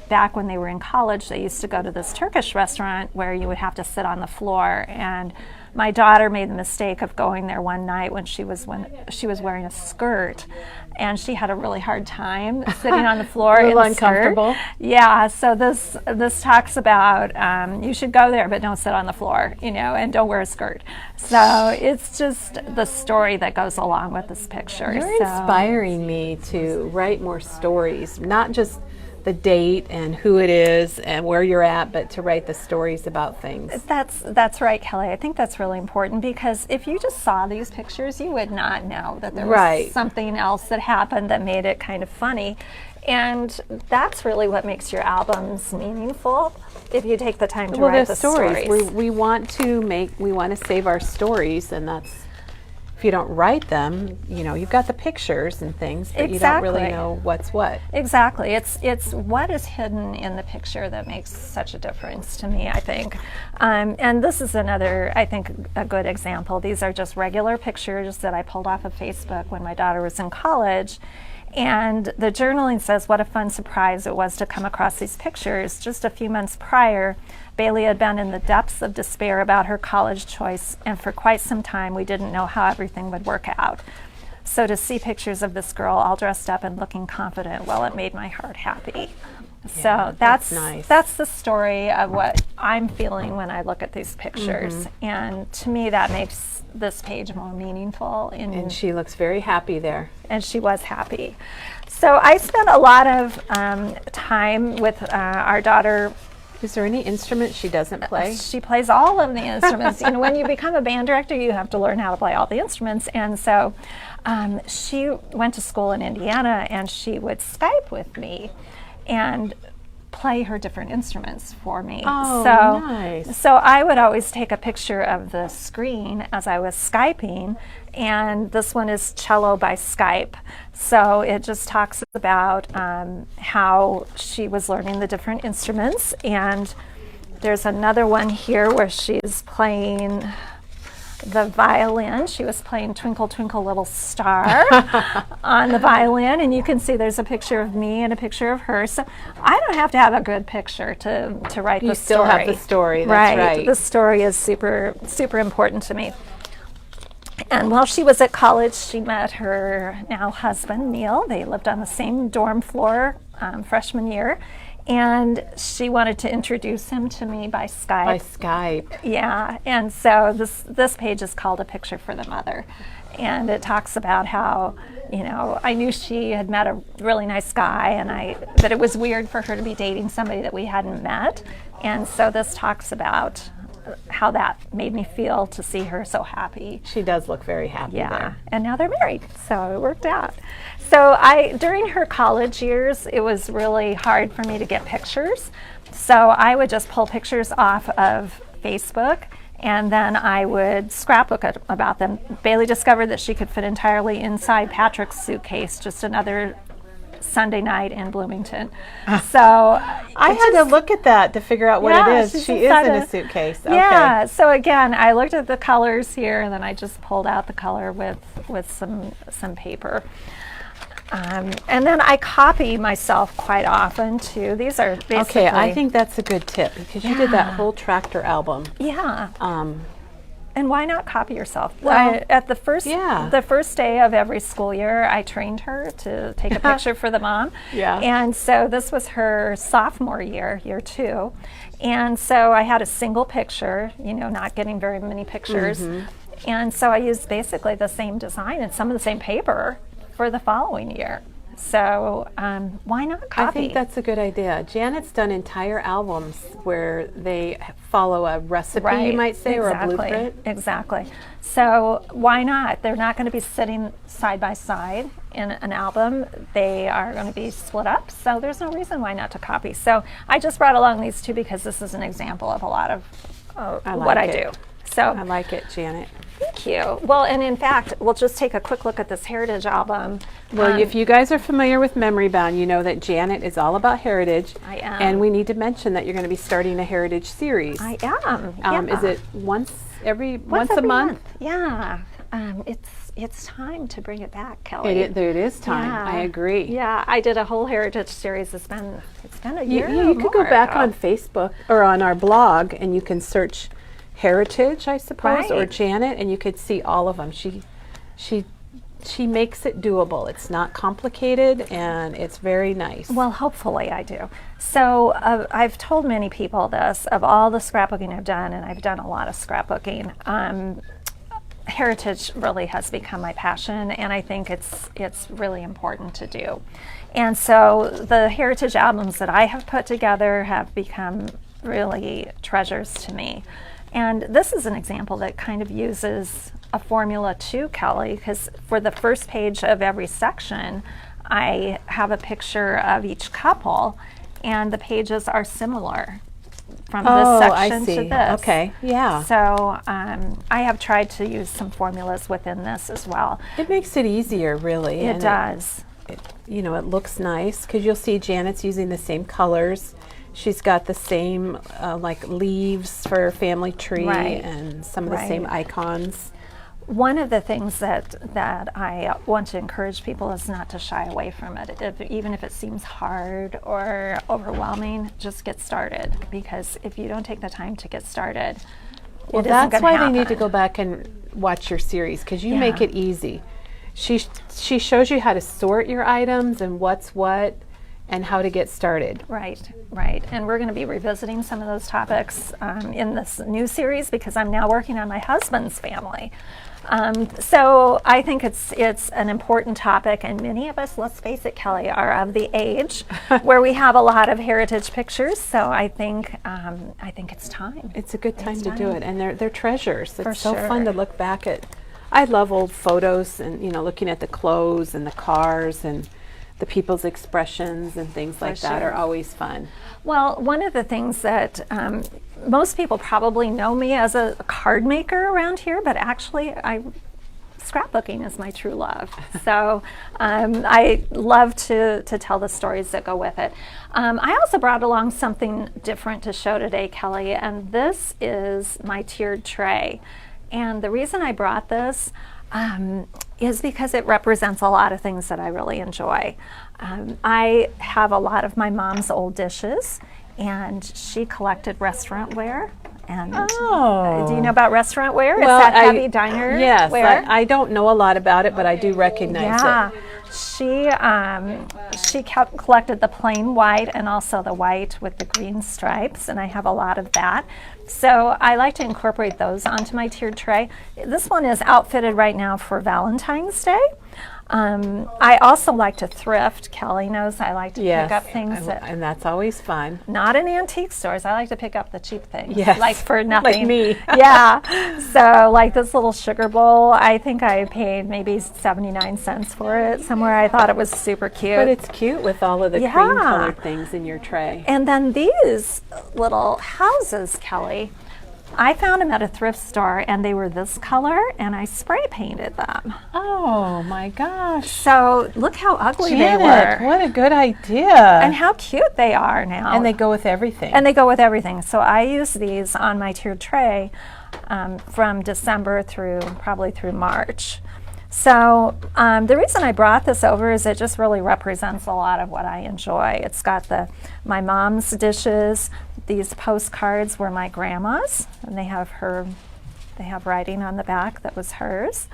Back when they were in college, they used to go to this Turkish restaurant where you would have to sit on the floor, and my daughter made the mistake of going there one night when she was wearing a skirt, and she had a really hard time sitting on the floor a little in the uncomfortable. Skirt. Yeah, so this talks about you should go there, but don't sit on the floor, and don't wear a skirt. So it's just the story that goes along with this picture. You're inspiring me to write more stories, not just the date and who it is and where you're at, but to write the stories about things. That's right, Kelly. I think that's really important because if you just saw these pictures, you would not know that there was something else that happened that made it kind of funny. And that's really what makes your albums meaningful if you take the time to write the stories. We want to save our stories, and that's, if you don't write them, you've got the pictures and things, but you don't really know what's what. Exactly. It's what is hidden in the picture that makes such a difference to me, I think. And this is another, I think, a good example. These are just regular pictures that I pulled off of Facebook when my daughter was in college. And the journaling says, what a fun surprise it was to come across these pictures. Just a few months prior, Bailey had been in the depths of despair about her college choice, and for quite some time we didn't know how everything would work out. So to see pictures of this girl all dressed up and looking confident, well, it made my heart happy. Yeah, so that's nice. That's the story of what I'm feeling when I look at these pictures. And to me, that makes this page more meaningful. And she looks very happy there. And she was happy. So I spent a lot of time with our daughter. Is there any instrument she doesn't play? She plays all of the instruments. When you become a band director, you have to learn how to play all the instruments. And so she went to school in Indiana, and she would Skype with me and play her different instruments for me. Oh, nice. So I would always take a picture of the screen as I was Skyping, and this one is Cello by Skype. So it just talks about how she was learning the different instruments, and There's another one here where she's playing the violin. She was playing Twinkle Twinkle Little Star on the violin, and you can see there's a picture of me and a picture of her. So I don't have to have a good picture to write the story. You still have the story, that's right. The story is super, super important to me. And while she was at college, she met her now husband, Neil. They lived on the same dorm floor freshman year. And she wanted to introduce him to me by Skype. By Skype. Yeah, and so this page is called A Picture for the Mother. And it talks about how, I knew she had met a really nice guy, and that it was weird for her to be dating somebody that we hadn't met. And so this talks about how that made me feel to see her so happy. She does look very happy there. And now they're married, so it worked out. So during her college years, it was really hard for me to get pictures. So I would just pull pictures off of Facebook, and then I would scrapbook about them. Bailey discovered that she could fit entirely inside Patrick's suitcase, just another Sunday night in Bloomington. So I had to look at that to figure out what it is. She is in a suitcase. Yeah. So again, I looked at the colors here, and then I just pulled out the color with some paper. And then I copy myself quite often too. These are basically. Okay, I think that's a good tip because you did that whole tractor album. Yeah. And why not copy yourself? Well, at the first day of every school year, I trained her to take a picture for the mom. Yeah. And so this was her sophomore year 2. And so I had a single picture, not getting very many pictures. Mm-hmm. And so I used basically the same design and some of the same paper for the following year. So why not copy? I think that's a good idea. Janet's done entire albums where they follow a recipe, you might say, or a blueprint. Exactly. So why not? They're not going to be sitting side by side in an album. They are going to be split up. So there's no reason why not to copy. So I just brought along these two because this is an example of a lot of what I do. So I like it, Janet. Thank you. Well, and in fact, we'll just take a quick look at this heritage album. Well, if you guys are familiar with Memory Bound, you know that Janet is all about heritage. I am. And we need to mention that you're going to be starting a heritage series. I am. Is it once a month? Yeah. It's time to bring it back, Kelly. It is time. Yeah. I agree. Yeah, I did a whole heritage series. It's been a year. You could go back on Facebook or on our blog, and you can search Heritage, I suppose, or Janet, and you could see all of them. She makes it doable. It's not complicated, and it's very nice. Well, hopefully I do. So I've told many people this, of all the scrapbooking I've done, and I've done a lot of scrapbooking, heritage really has become my passion, and I think it's really important to do. And so the heritage albums that I have put together have become really treasures to me. And this is an example that kind of uses a formula too, Kelly, because for the first page of every section, I have a picture of each couple, and the pages are similar from this section to this. Okay, yeah. So I have tried to use some formulas within this as well. It makes it easier, really. It does. It looks nice because you'll see Janet's using the same colors. She's got the same like leaves for her family tree and some of the same icons. One of the things that I want to encourage people is not to shy away from it. Even if it seems hard or overwhelming, just get started, because if you don't take the time to get started, well, that's why they need to go back and watch your series, because you make it easy. She shows you how to sort your items and what's what, and how to get started. Right. And we're going to be revisiting some of those topics in this new series, because I'm now working on my husband's family. So I think it's an important topic, and many of us, let's face it, Kelly, are of the age where we have a lot of heritage pictures. So I think it's time. It's a good time to do it, and they're treasures. It's so fun to look back at. I love old photos, and looking at the clothes and the cars and the people's expressions and things like that are always fun. Well, one of the things that most people probably know me as a card maker around here, but actually I scrapbooking is my true love. So I love to tell the stories that go with it. I also brought along something different to show today, Kelly, and this is my tiered tray. And the reason I brought this is because it represents a lot of things that I really enjoy. I have a lot of my mom's old dishes, and she collected restaurant ware. And do you know about restaurant ware? Well, It's that heavy diner yes, ware. I don't know a lot about it, but I do recognize it. She collected the plain white and also the white with the green stripes, and I have a lot of that. So I like to incorporate those onto my tiered tray. This one is outfitted right now for Valentine's Day. I also like to thrift. Kelly knows I like to pick up things and that's always fun. not in antique stores. I like to pick up the cheap things, Yes. like for nothing. Like me. Yeah. So like this little sugar bowl, I think I paid maybe 79 cents for it somewhere. I thought it was super cute. But it's cute with all of the Yeah. cream-colored things in your tray. And then these little houses, Kelly, I found them at a thrift store, and they were this color, and I spray painted them. Oh my gosh. So look how ugly Janet, they were. what a good idea. And how cute they are now. And they go with everything. And they go with everything. So I use these on my tiered tray from December probably through March. So the reason I brought this over is it just really represents a lot of what I enjoy. It's got my mom's dishes. These postcards were my grandma's, and they have writing on the back that was hers.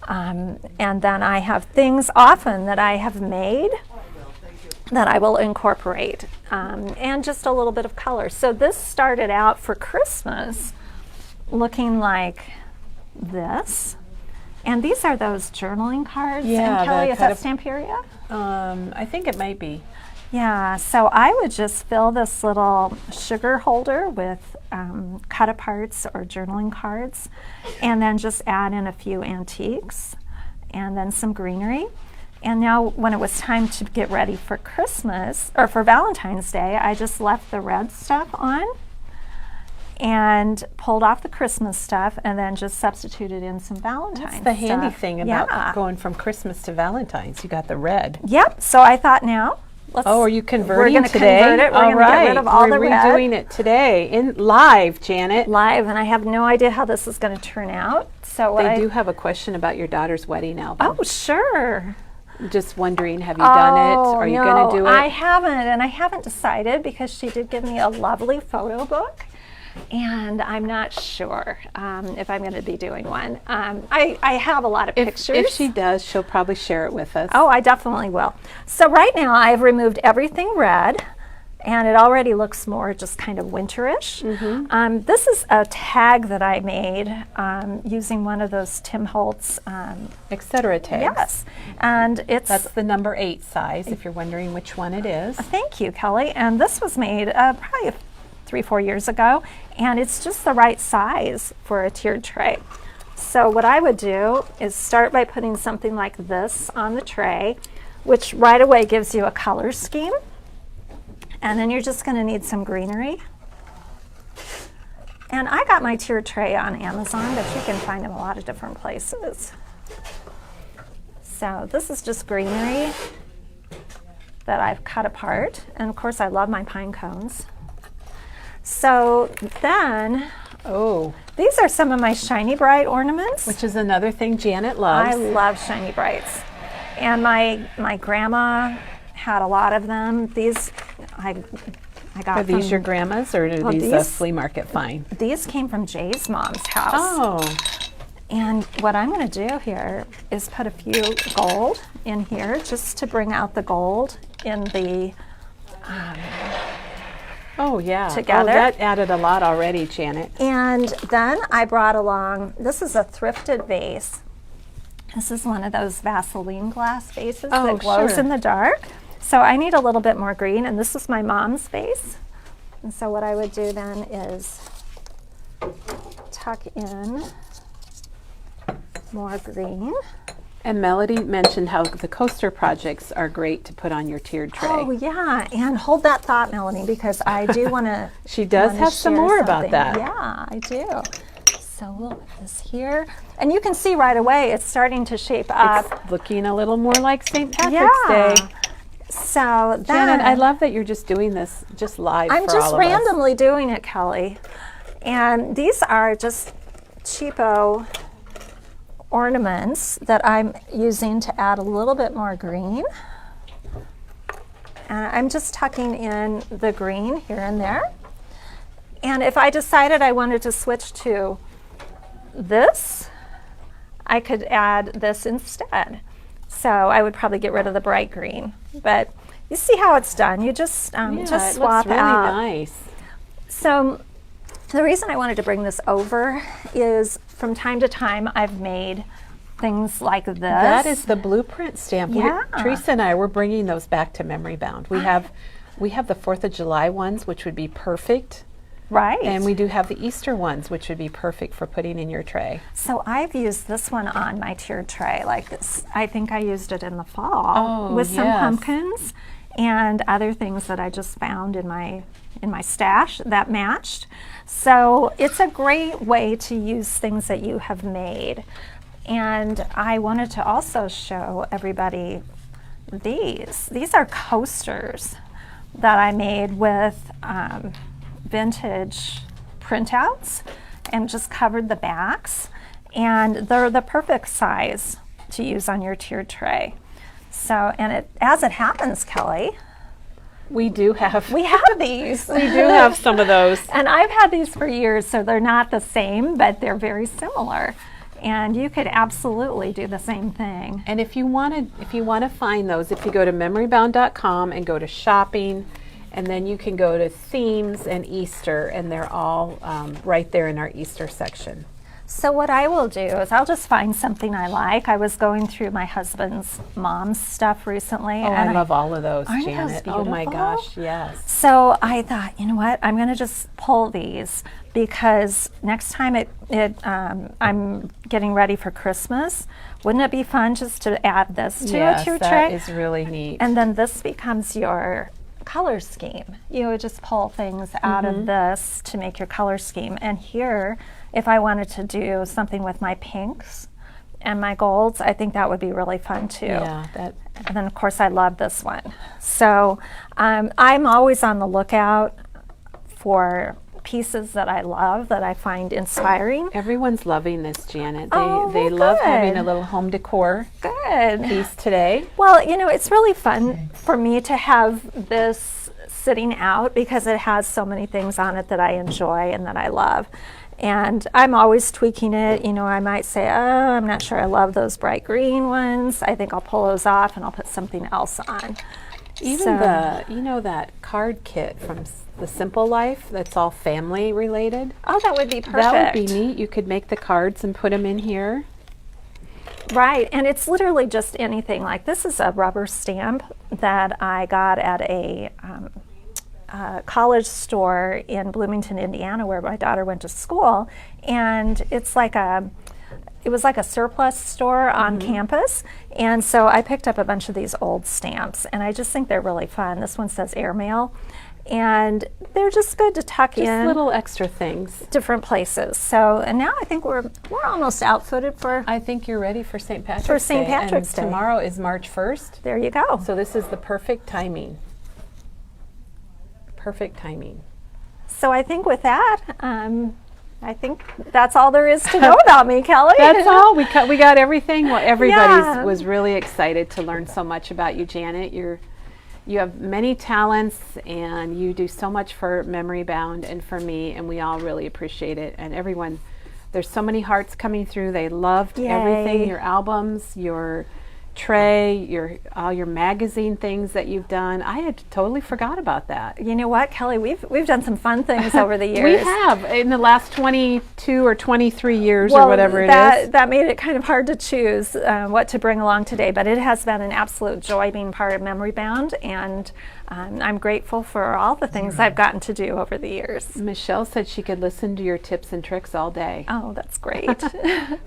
And then I have things often that I have made that I will incorporate, and just a little bit of color. So this started out for Christmas looking like this. And these are those journaling cards. Yeah, and Kelly, the is cut that up- Stamperia? I think it might be. Yeah, so I would just fill this little sugar holder with cut aparts or journaling cards, and then just add in a few antiques and then some greenery. And now when it was time to get ready for Christmas or for Valentine's Day, I just left the red stuff on and pulled off the Christmas stuff and then just substituted in some Valentine's That's the handy stuff. thing about Yeah. going from Christmas to Valentine's. You got the red. Yep, so I thought now, Oh, are you converting We're going to today? convert it. We're going to get rid of all We're the red. redoing it today in live, Janet. Live, and I have no idea how this is going to turn out. So what They I do have a question about your daughter's wedding album. Oh, sure. Just wondering, have you done it? Are you going to do it? I haven't, and I haven't decided because she did give me a lovely photo book, and I'm not sure if I'm going to be doing one. I have a lot of pictures. If she does, she'll probably share it with us. Oh, I definitely will. So right now I've removed everything red, and it already looks more just kind of winterish. This is a tag that I made using one of those Tim Holtz. Etc. tags. Yes, and That's the number 8 size, if you're wondering which one it is. Thank you, Kelly. And this was made probably 3-4 years ago, and it's just the right size for a tiered tray. So what I would do is start by putting something like this on the tray, which right away gives you a color scheme. And then you're just going to need some greenery. And I got my tiered tray on Amazon, but you can find them a lot of different places. So this is just greenery that I've cut apart. And of course I love my pine cones. So then, these are some of my Shiny Bright ornaments. Which is another thing Janet loves. I love Shiny Brights. And my grandma had a lot of them. These I got Are these from, your grandma's, or are these a these- flea market find? These came from Jay's mom's house. Oh, And what I'm going to do here is put a few gold in here just to bring out the gold in the yeah. Together. Oh, that added a lot already, Janet. And then I brought along, this is a thrifted vase. This is one of those Vaseline glass vases Oh, that glows sure. in the dark. So I need a little bit more green, and this is my mom's vase. And so what I would do then is tuck in more green. And Melody mentioned how the coaster projects are great to put on your tiered tray. Oh yeah, and hold that thought, Melanie, because I do want to. She does have some more about that. Yeah, I do. So we'll put this here. And you can see right away it's starting to shape up. It's looking a little more like St. Patrick's Day. So then, Janet, I love that you're just doing this just live I'm for just all of us. randomly doing it, Kelly. And these are just cheapo ornaments that I'm using to add a little bit more green. And I'm just tucking in the green here and there. And if I decided I wanted to switch to this, I could add this instead. So I would probably get rid of the bright green. But you see how it's done. You just Yeah, just it swap looks really out. nice. So the reason I wanted to bring this over is from time to time I've made things like this. That is the blueprint stamp. Yeah. Teresa and I, we're bringing those back to Memory Bound. We have the 4th of July ones, which would be perfect. right. And we do have the Easter ones, which would be perfect for putting in your tray. So I've used this one on my tiered tray like this. I think I used it in the fall Oh, with some yes. pumpkins and other things that I just found in my stash that matched. So it's a great way to use things that you have made. And I wanted to also show everybody these. These are coasters that I made with vintage printouts and just covered the backs. And they're the perfect size to use on your tiered tray. So, and as it happens, Kelly, We do have we have these. we do have some of those. And I've had these for years, so they're not the same, but they're very similar. And you could absolutely do the same thing. And if you want to find those, if you go to memorybound.com and go to shopping, and then you can go to themes and Easter, and they're all right there in our Easter section. So what I will do is I'll just find something I like. I was going through my husband's mom's stuff recently. Oh, and I love all of those, Aren't those Janet. Oh my beautiful? gosh, yes. So I thought, you know what? I'm going to just pull these because next time I'm getting ready for Christmas. Wouldn't it be fun just to add this to Yes, a tiered that tray? is really neat. And then this becomes your color scheme. You would just pull things out Mm-hmm. of this to make your color scheme. And here, if I wanted to do something with my pinks and my golds, I think that would be really fun too. Yeah, that And then of course I love this one. So I'm always on the lookout for pieces that I love, that I find inspiring. everyone's loving this, Janet. Oh, They well, love having good. a little home decor Good. piece today. Well, you know, it's really fun for me to have this sitting out because it has so many things on it that I enjoy and that I love. And I'm always tweaking it. You know, I might say, oh, I'm not sure I love those bright green ones. I think I'll pull those off and I'll put something else on. Even So- that card kit from the Simple Life that's all family related. Oh, that would be perfect. That would be neat. You could make the cards and put them in here. Right, and it's literally just anything. Like this is a rubber stamp that I got at a college store in Bloomington, Indiana, where my daughter went to school, and it was like a surplus store on campus, and so I picked up a bunch of these old stamps, and I just think they're really fun. This one says airmail, and they're just good to tuck Just in little extra things. different places. So, and now I think we're almost outfitted for. I think you're ready for St. Patrick's Day. St. Patrick's and Day. Tomorrow is March 1st, There you go. so this is the perfect timing. Perfect timing. So I think with that, I think that's all there is to know about me, Kelly. That's all. We got everything. Well, everybody Yeah. was really excited to learn so much about you, Janet. You have many talents, and you do so much for Memory Bound and for me, and we all really appreciate it. And everyone, there's so many hearts coming through. They loved everything, Yay. your albums, your tray, all your magazine things that you've done. I had totally forgot about that. You know what, Kelly? We've done some fun things over the years. We have in the last 22 or 23 years Well, or whatever it is. that made it kind of hard to choose what to bring along today, but it has been an absolute joy being part of Memory Bound, and I'm grateful for all the things I've gotten to do over the years. Michelle said she could listen to your tips and tricks all day. Oh, that's great.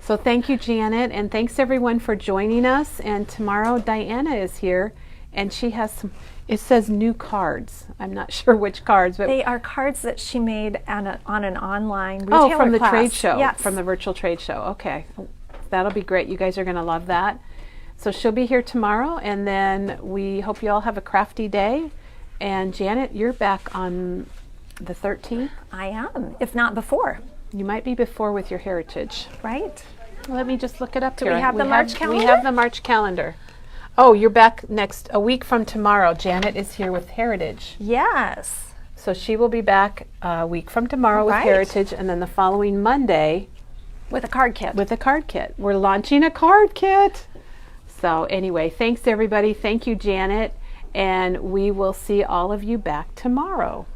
So thank you, Janet, and thanks everyone for joining us. And tomorrow Diana is here, And she has some, it says new cards. I'm not sure which cards, but They are cards that she made on an online retailer from the class. trade show, Yes. from the virtual trade show. Okay, that'll be great. You guys are going to love that. So she'll be here tomorrow, and then we hope you all have a crafty day. And Janet, you're back on the 13th. I am, if not before, You might be before with your heritage. right? Let me just look it up Do here. we have the March We calendar? have the March calendar. Oh, you're back a week from tomorrow. Janet is here with Heritage. Yes. So she will be back a week from tomorrow with Right. Heritage, and then the following Monday With a card kit. with a card kit. We're launching a card kit. So anyway, thanks everybody. Thank you, Janet. And we will see all of you back tomorrow.